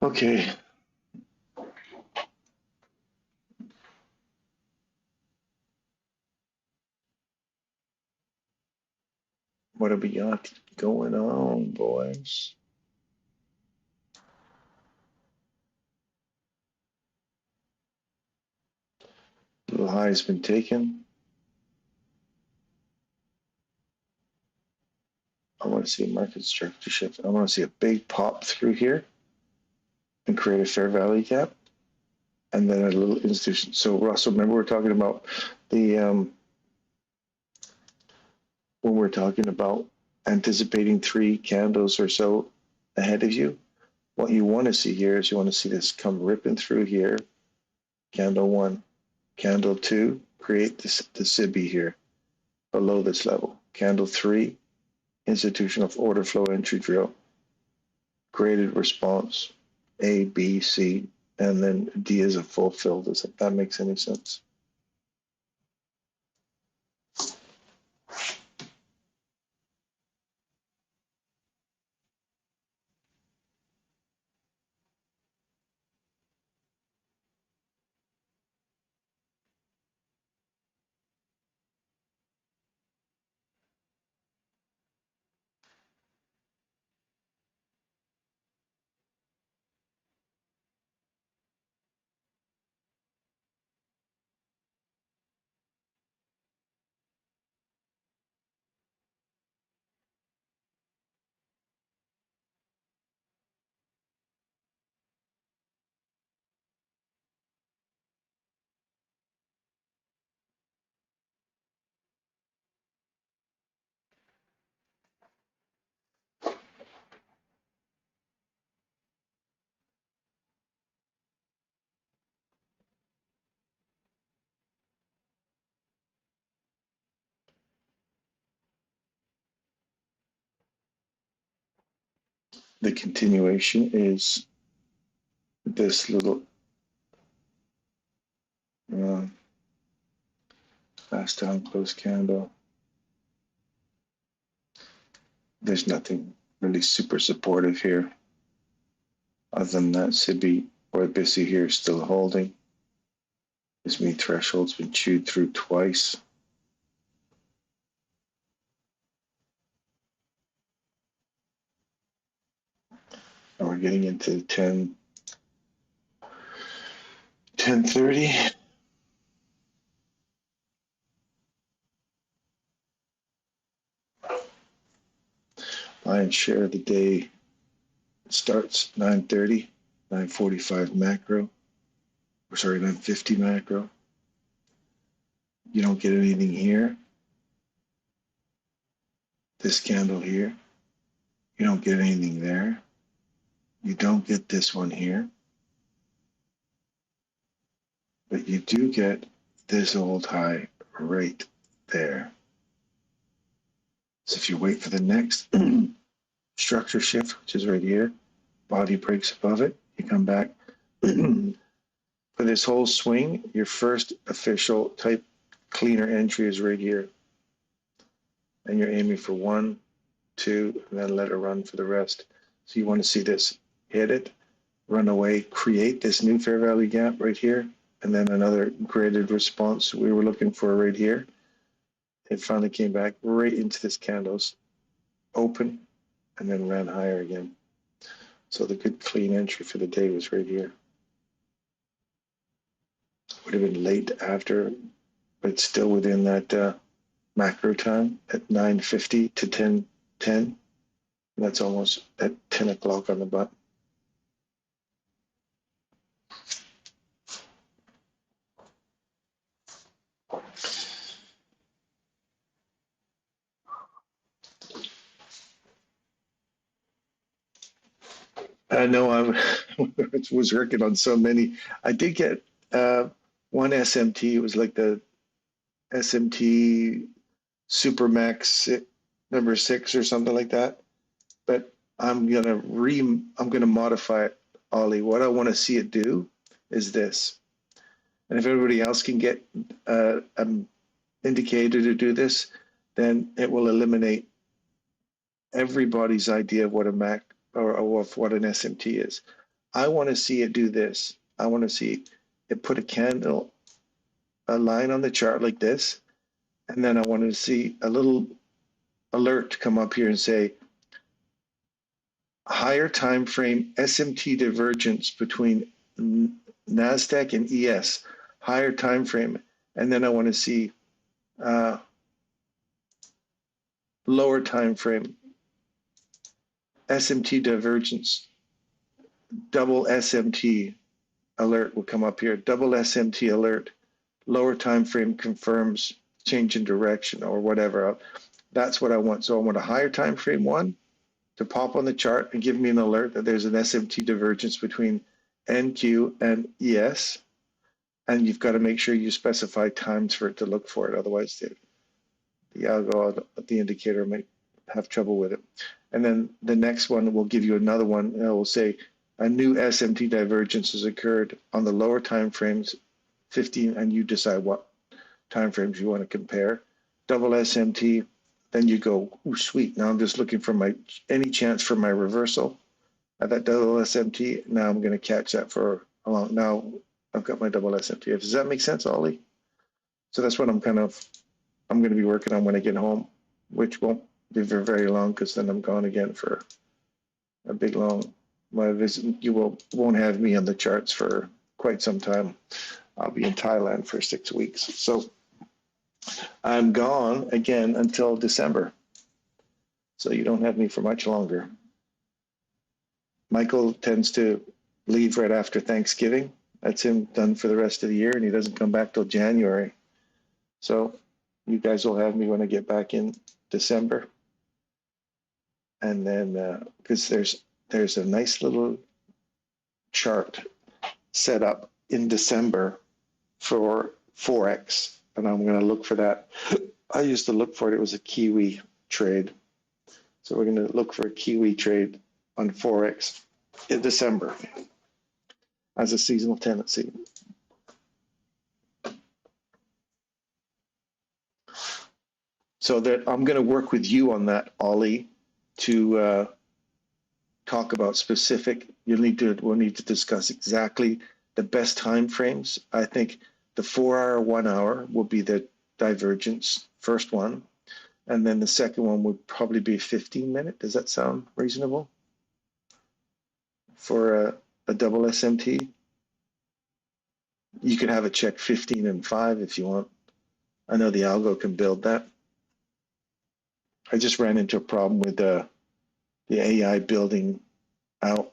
Speaker 1: Okay. What have we got going on, boys? Little high has been taken. I want to see a market structure shift. I want to see a big pop through here and create a fair value gap, and then a little institution. So Russell, remember we're talking about the when we're talking about anticipating 3 candles or so ahead of you. What you want to see here is you want to see this come ripping through here. Candle 1, candle 2, create this the SIBI here below this level. Candle 3, institution of order flow entry drill. Graded response A, B, C, and then D is a fulfilled. If that makes any sense. The continuation is this little fast down close candle. There's nothing really super supportive here other than that SIBI or BISI here is still holding. This mean threshold's been chewed through twice. And we're getting into 10:30. Lion's share of the day starts 9:30, 9:45 macro. Or sorry, 9:50 macro. You don't get anything here. This candle here. You don't get anything there. You don't get this one here. But you do get this old high right there. So if you wait for the next structure shift, which is right here, body breaks above it, you come back. For this whole swing, your first official type cleaner entry is right here. And you're aiming for 1, 2, and then let it run for the rest. So you want to see this, hit it, run away, create this new fair value gap right here, and then another graded response we were looking for right here. It finally came back right into this candle's open and then ran higher again. So the good clean entry for the day was right here. Would have been late after, but it's still within that macro time at 9:50 to 10:10. That's almost at 10 o'clock on the button. I know I was working on so many. I did get one SMT. It was like the SMT Supermax number 6 or something like that. But I'm gonna modify it, Ollie. What I want to see it do is this. And if everybody else can get an indicator to do this, then it will eliminate everybody's idea of what a Mac or of what an SMT is. I want to see it do this. I want to see it put a line on the chart like this, and then I want to see a little alert come up here and say, higher time frame SMT divergence between NASDAQ and ES, higher time frame. And then I want to see lower time frame SMT divergence, double SMT alert will come up here, double SMT alert, lower time frame confirms change in direction or whatever. That's what I want. So I want a higher time frame one to pop on the chart and give me an alert that there's an SMT divergence between NQ and ES. And you've got to make sure you specify times for it to look for it. Otherwise, the algo, the indicator might have trouble with it. And then the next one will give you another one. And it will say a new SMT divergence has occurred on the lower time frames, 15, and you decide what time frames you want to compare. Double SMT, then you go, oh, sweet. Now I'm just looking for any chance for my reversal at that double SMT. Now I'm going to catch that for a long. Now I've got my double SMT. Does that make sense, Ollie? So that's what I'm going to be working on when I get home, which won't be for very long because then I'm gone again for a big long. My visit, you won't have me on the charts for quite some time. I'll be in Thailand for 6 weeks. So I'm gone again until December. So you don't have me for much longer. Michael tends to leave right after Thanksgiving. That's him done for the rest of the year, and he doesn't come back till January. So you guys will have me when I get back in December. And then, because there's a nice little chart set up in December for Forex, and I'm going to look for that. I used to look for it. It was a Kiwi trade. So we're going to look for a Kiwi trade on Forex in December as a seasonal tendency. So that I'm going to work with you on that, Ollie, to talk about specific. We'll need to discuss exactly the best time frames. I think the 4-hour, 1 hour will be the divergence, first one. And then the second one would probably be 15-minute. Does that sound reasonable for a double SMT? You could have it check 15 and 5 if you want. I know the algo can build that. I just ran into a problem with the AI building out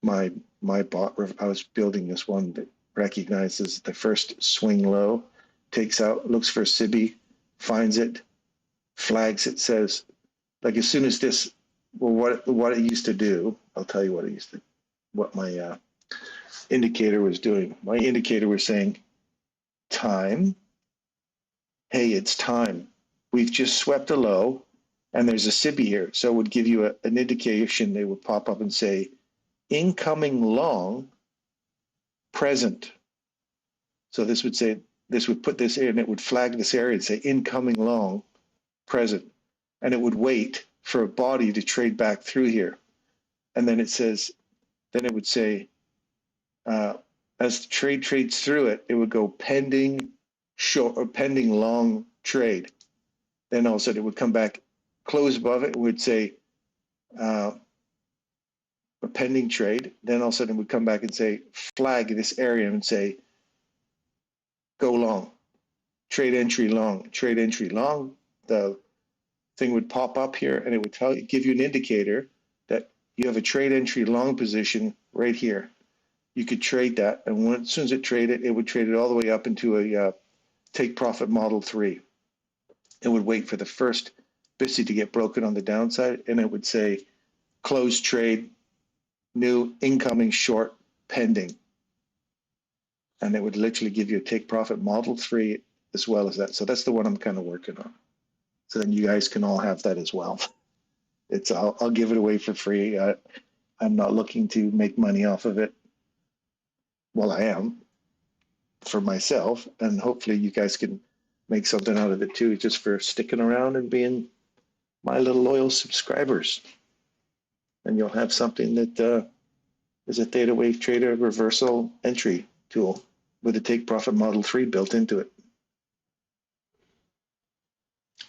Speaker 1: my bot. I was building this one that recognizes the first swing low, takes out, looks for a SIBI, finds it, flags it, says, like as soon as this, well, what it used to do, I'll tell you what my indicator was doing. My indicator was saying, time, hey, it's time. We've just swept a low, and there's a SIBI here. So it would give you an indication. They would pop up and say, incoming long, present. So this would say, this would put this in, it would flag this area and say, incoming long, present. And it would wait for a body to trade back through here. And then it says, then it would say, as the trade trades through it, it would go pending short or pending long trade. Then all of a sudden it would come back, close above it, would say a pending trade. Then all of a sudden it would come back and say flag this area and say go long, trade entry long, trade entry long. The thing would pop up here and it would give you an indicator that you have a trade entry long position right here. You could trade that, and as soon as it traded, it would trade it all the way up into a take profit model 3. It would wait for the first BISI to get broken on the downside, and it would say close trade, new incoming short pending. And it would literally give you a take profit model 3 as well as that. So that's the one I'm kind of working on. So then you guys can all have that as well. I'll give it away for free. I'm not looking to make money off of it. Well, I am for myself, and hopefully you guys can make something out of it too, just for sticking around and being my little loyal subscribers. And you'll have something that is a ThetaWaveTrader reversal entry tool with a take profit model 3 built into it.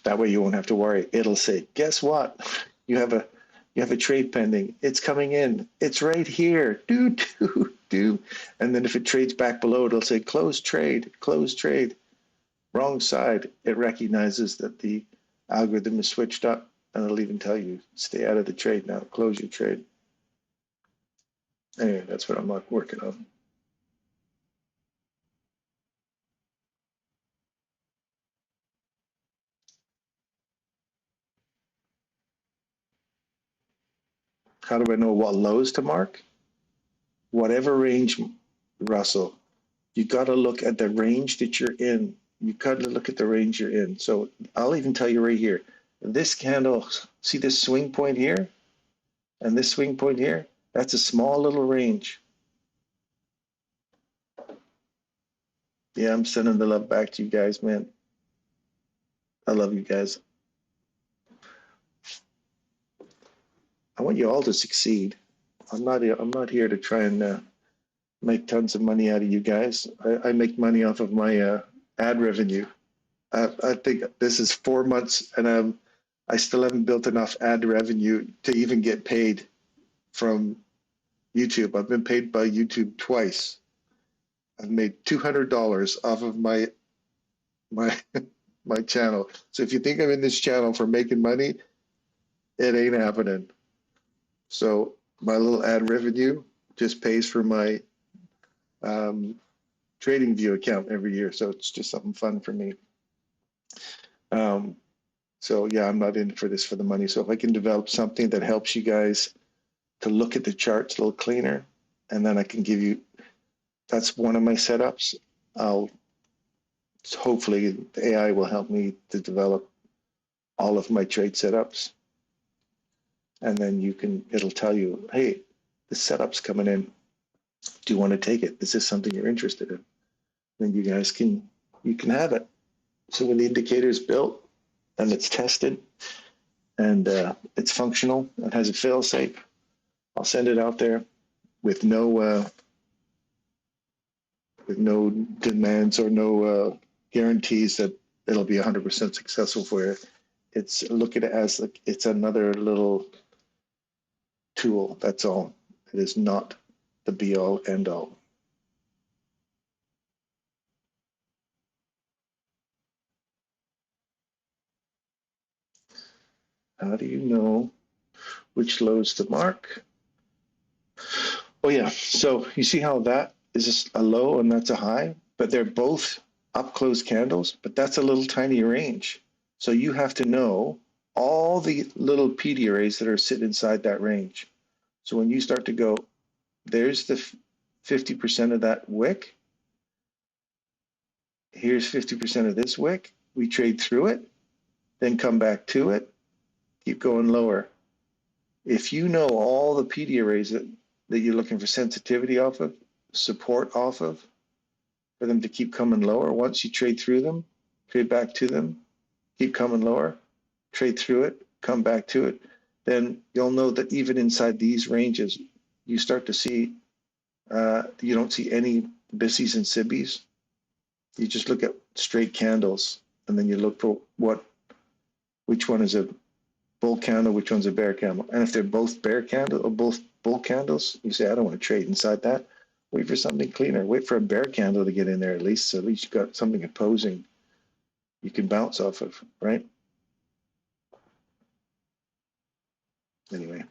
Speaker 1: That way you won't have to worry. It'll say, guess what? You have a trade pending. It's coming in. It's right here. Do. And then if it trades back below, it'll say close trade, wrong side. It recognizes that the algorithm is switched up, and it'll even tell you, stay out of the trade now, close your trade. Anyway, that's what I'm working on. How do I know what lows to mark? Whatever range, Russell, you got to look at the range that you're in. You got to look at the range you're in. So I'll even tell you right here, this candle, see this swing point here and this swing point here? That's a small little range. Yeah, I'm sending the love back to you guys, man. I love you guys. I want you all to succeed. I'm not here to try and make tons of money out of you guys. I make money off of my ad revenue. I think this is 4 months, and I still haven't built enough ad revenue to even get paid from YouTube. I've been paid by YouTube twice. I've made $200 off of my channel. So if you think I'm in this channel for making money, it ain't happening. So my little ad revenue just pays for my trading view account every year. So it's just something fun for me. So yeah, I'm not in for this for the money. So if I can develop something that helps you guys to look at the charts a little cleaner, and then I can give you, that's one of my setups. Hopefully the AI will help me to develop all of my trade setups. And then it'll tell you, hey, the setup's coming in. Do you want to take it? Is this something you're interested in? Then you guys can have it. So when the indicator is built and it's tested and it's functional, it has a fail-safe, I'll send it out there with no demands or no guarantees that it'll be 100% successful for you. Look at it as like it's another little tool. That's all. It is not the be-all, end-all. How do you know which lows to mark? Oh yeah, so you see how that is a low and that's a high, but they're both up close candles, but that's a little tiny range. So you have to know all the little PD arrays that are sitting inside that range. So when you start to go, there's the 50% of that wick. Here's 50% of this wick. We trade through it, then come back to it, keep going lower. If you know all the PD arrays that you're looking for sensitivity off of, support off of, for them to keep coming lower, once you trade through them, trade back to them, keep coming lower, trade through it, come back to it, then you'll know that even inside these ranges, you start to see, you don't see any bissies and sibbies. You just look at straight candles, and then you look for which one is a bull candle, which one's a bear candle. And if they're both bear candle or both bull candles, you say, I don't want to trade inside that. Wait for something cleaner. Wait for a bear candle to get in there at least. So at least you've got something opposing you can bounce off of, right? Anyway,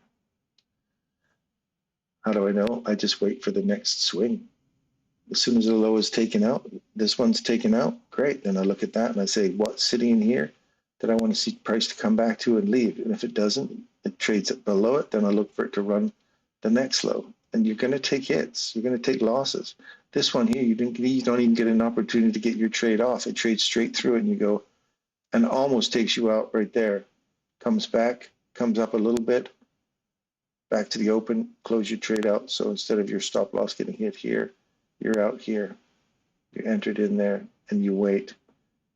Speaker 1: how do I know? I just wait for the next swing. As soon as the low is taken out, this one's taken out, great. Then I look at that and I say, what's sitting in here that I want to see price to come back to and leave? And if it doesn't, it trades it below it, then I look for it to run the next low. And you're going to take hits. You're going to take losses. This one here, you don't even get an opportunity to get your trade off. It trades straight through it and you go, and almost takes you out right there. Comes back, comes up a little bit, back to the open, close your trade out. So instead of your stop loss getting hit here, you're out here. You entered in there and you wait.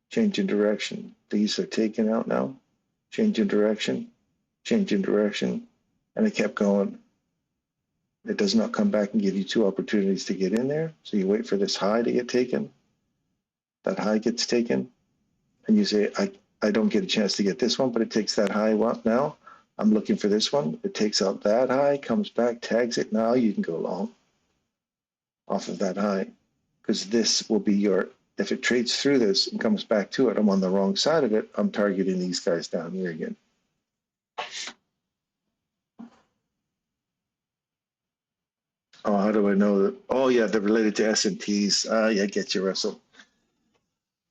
Speaker 1: Change in direction. These are taken out now. Change in direction, change in direction. And it kept going. It does not come back and give you two opportunities to get in there. So you wait for this high to get taken. That high gets taken. And you say, I don't get a chance to get this one, but it takes that high up now. I'm looking for this one. It takes out that high, comes back, tags it. Now you can go long off of that high, because this will be your, if it trades through this and comes back to it, I'm on the wrong side of it. I'm targeting these guys down here again. Oh, how do I know that? Oh, yeah, they're related to SMTs. Yeah, I get you, Russell.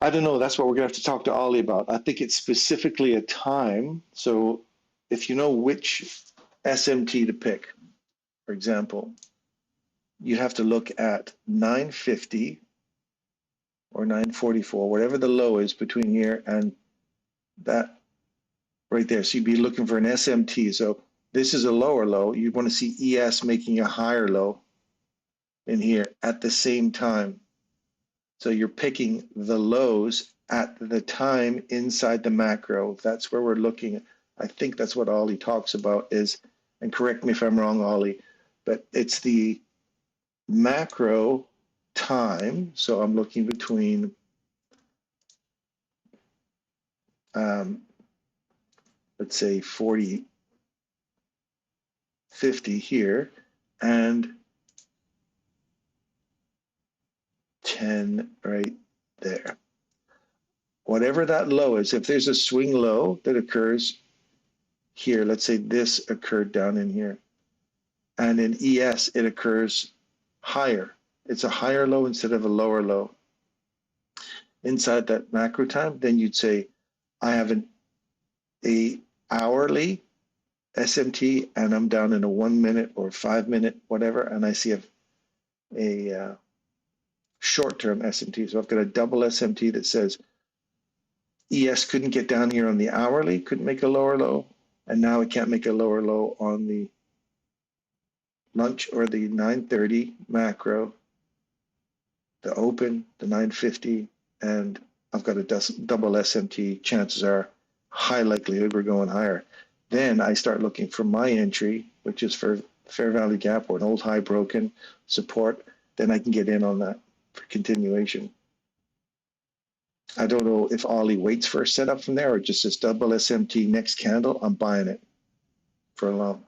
Speaker 1: I don't know. That's what we're going to have to talk to Ollie about. I think it's specifically a time. So if you know which SMT to pick, for example, you have to look at 950 or 944, whatever the low is between here and that right there. So you'd be looking for an SMT. So this is a lower low. You want to see ES making a higher low in here at the same time. So you're picking the lows at the time inside the macro. That's where we're looking. I think that's what Ollie talks about is, and correct me if I'm wrong, Ollie, but it's the macro time. So I'm looking between let's say 40, 50 here and 10 right there. Whatever that low is, if there's a swing low that occurs here, let's say this occurred down in here, and in ES it occurs higher. It's a higher low instead of a lower low. Inside that macro time, then you'd say, I have a hourly SMT and I'm down in a 1 minute or 5 minute, whatever, and I see a short-term SMT. So I've got a double SMT that says ES couldn't get down here on the hourly, couldn't make a lower low, and now it can't make a lower low on the lunch or the 930 macro, the open, the 950, and I've got a double SMT. Chances are high likelihood we're going higher. Then I start looking for my entry, which is for fair value gap or an old high broken support. Then I can get in on that for continuation. I don't know if Ollie waits for a setup from there or just says double SMT next candle. I'm buying it for a long.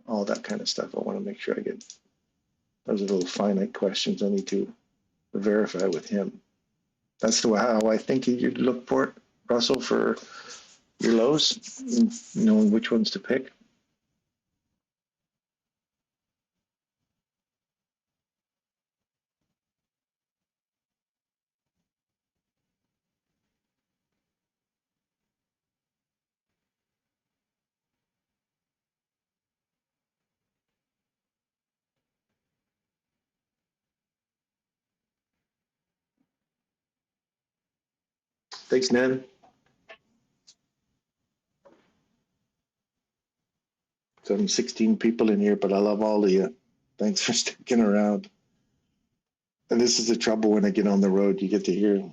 Speaker 1: All that kind of stuff. I want to make sure I get. Those are little finite questions I need to verify with him. That's the way how I think you'd look for it, Russell, for your lows, knowing which ones to pick. Thanks, Nan. So I'm 16 people in here, but I love all of you. Thanks for sticking around. And this is the trouble when I get on the road. You get to hear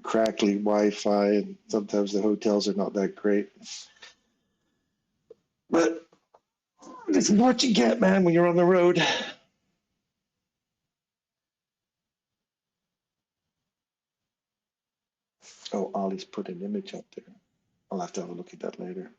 Speaker 1: crackly Wi-Fi, and sometimes the hotels are not that great. But this is what you get, man, when you're on the road. Oh, Ollie's put an image up there. I'll have to have a look at that later.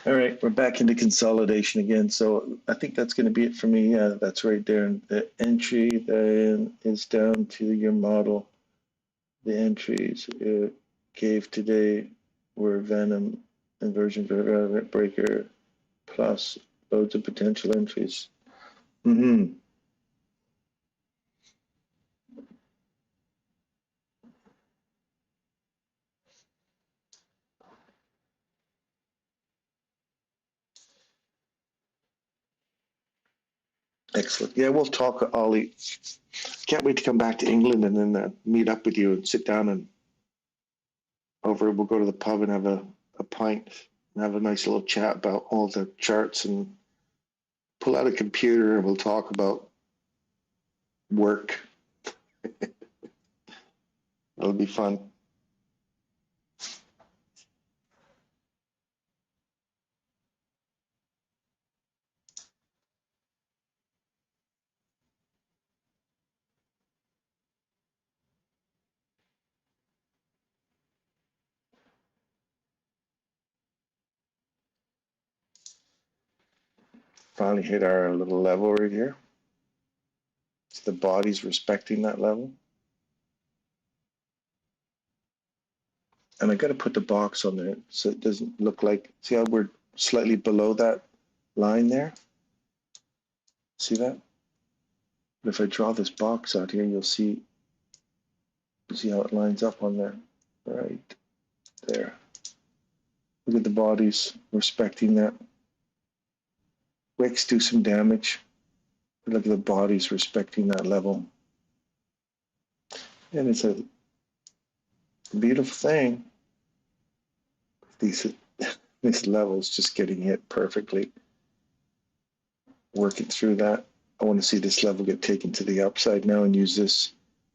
Speaker 1: All right, we're back into consolidation again. So I think that's going to be it for me. That's right there. And the entry then is down to your model. The entries it gave today were Venom, inversion breaker, plus loads of potential entries. Excellent. Yeah, we'll talk, Ollie. Can't wait to come back to England and then meet up with you and sit down and we'll go to the pub and have a pint and have a nice little chat about all the charts and pull out a computer and we'll talk about work. It'll be fun. Finally hit our little level right here. So the body's respecting that level. And I got to put the box on there so it doesn't look like, see how we're slightly below that line there? See that? But if I draw this box out here, you'll see how it lines up on there, right there. Look at the bodies respecting that. Wicks do some damage. Look at the bodies respecting that level. And it's a beautiful thing. This level is just getting hit perfectly. Working through that. I want to see this level get taken to the upside now and use this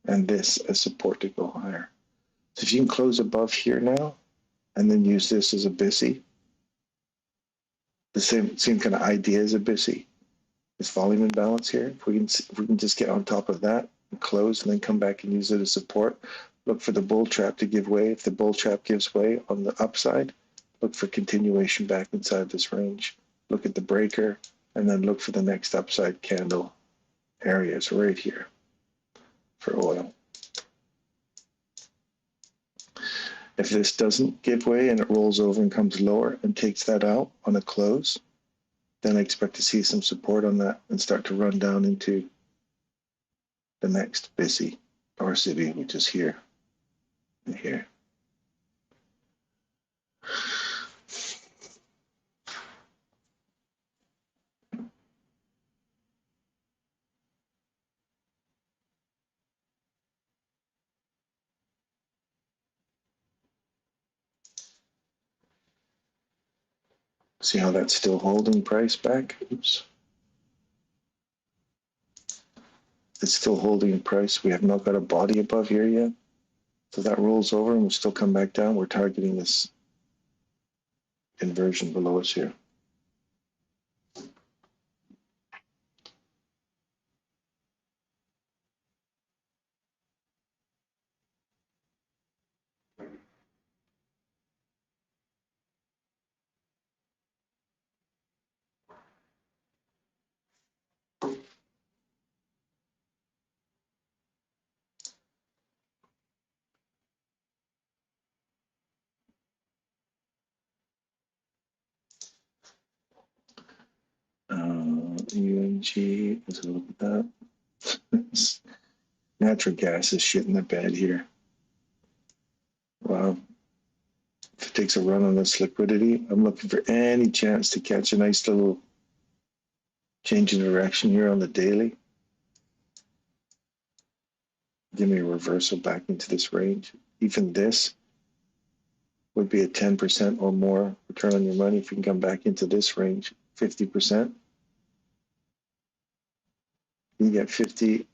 Speaker 1: and this as support to go higher. So if you can close above here now and then use this as a BISI, the same kind of idea as a BISI, this volume imbalance here. If we can just get on top of that and close and then come back and use it as support, look for the bull trap to give way. If the bull trap gives way on the upside, look for continuation back inside this range. Look at the breaker and then look for the next upside candle areas right here for oil. If this doesn't give way and it rolls over and comes lower and takes that out on a close, then I expect to see some support on that and start to run down into the next BISI or CIBI, which is here and here. See how that's still holding price back? Oops. It's still holding price. We have not got a body above here yet. So that rolls over and we'll still come back down. We're targeting this inversion below us here. UNG, let's look at that. Natural gas is shit in the bed here. Wow. If it takes a run on this liquidity, I'm looking for any chance to catch a nice little change in direction here on the daily. Give me a reversal back into this range. Even this would be a 10% or more return on your money if you can come back into this range, 50%. You get 50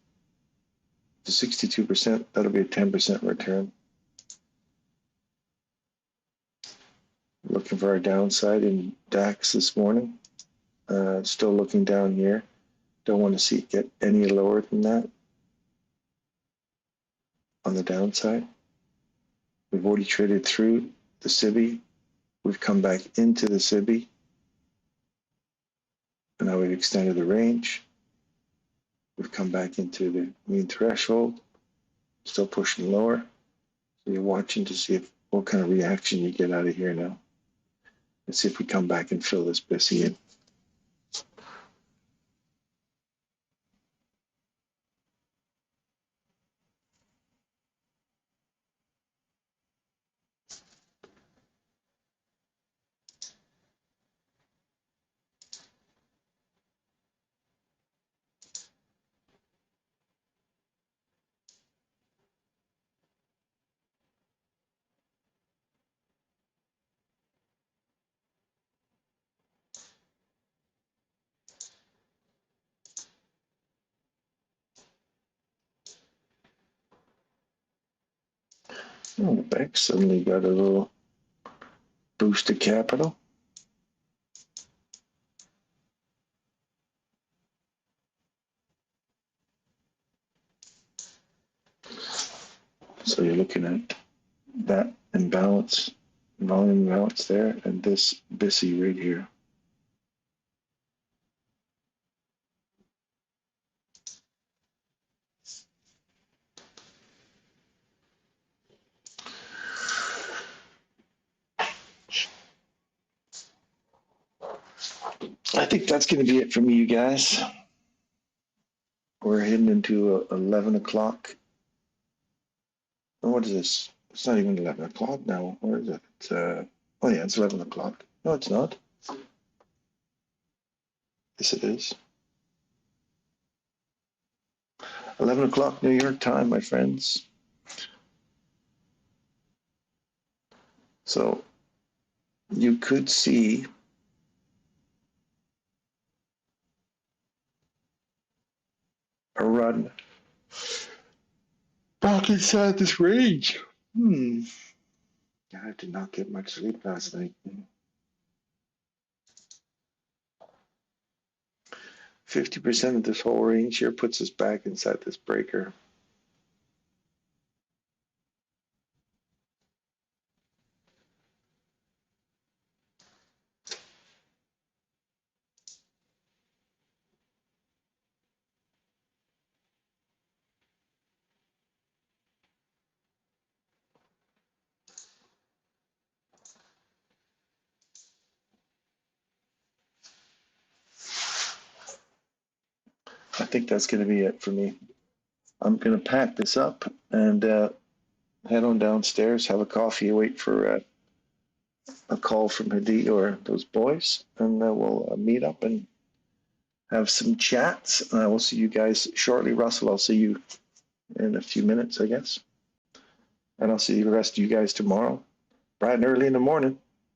Speaker 1: to 62%, that'll be a 10% return. Looking for our downside in DAX this morning. Still looking down here. Don't want to see it get any lower than that on the downside. We've already traded through the CIBI We've come back into the SIBI. And now we've extended the range. We've come back into the mean threshold, still pushing lower. So you're watching to see what kind of reaction you get out of here now. Let's see if we come back and fill this BISI in. Oh, the bank suddenly got a little boost of capital. So you're looking at that imbalance, volume imbalance there, and this BISI right here. I think that's going to be it for me, you guys. We're heading into 11 o'clock. What is this? It's not even 11 o'clock now. Where is it? It's, oh yeah, it's 11 o'clock. No, it's not. Yes, it is. 11 o'clock New York time, my friends. So you could see a run back inside this range. I did not get much sleep last night. 50% of this whole range here puts us back inside this breaker. I think that's going to be it for me. I'm going to pack this up and head on downstairs, have a coffee, wait for a call from Hadi or those boys, and we'll meet up and have some chats. We'll see you guys shortly. Russell, I'll see you in a few minutes, I guess. And I'll see the rest of you guys tomorrow, bright and early in the morning.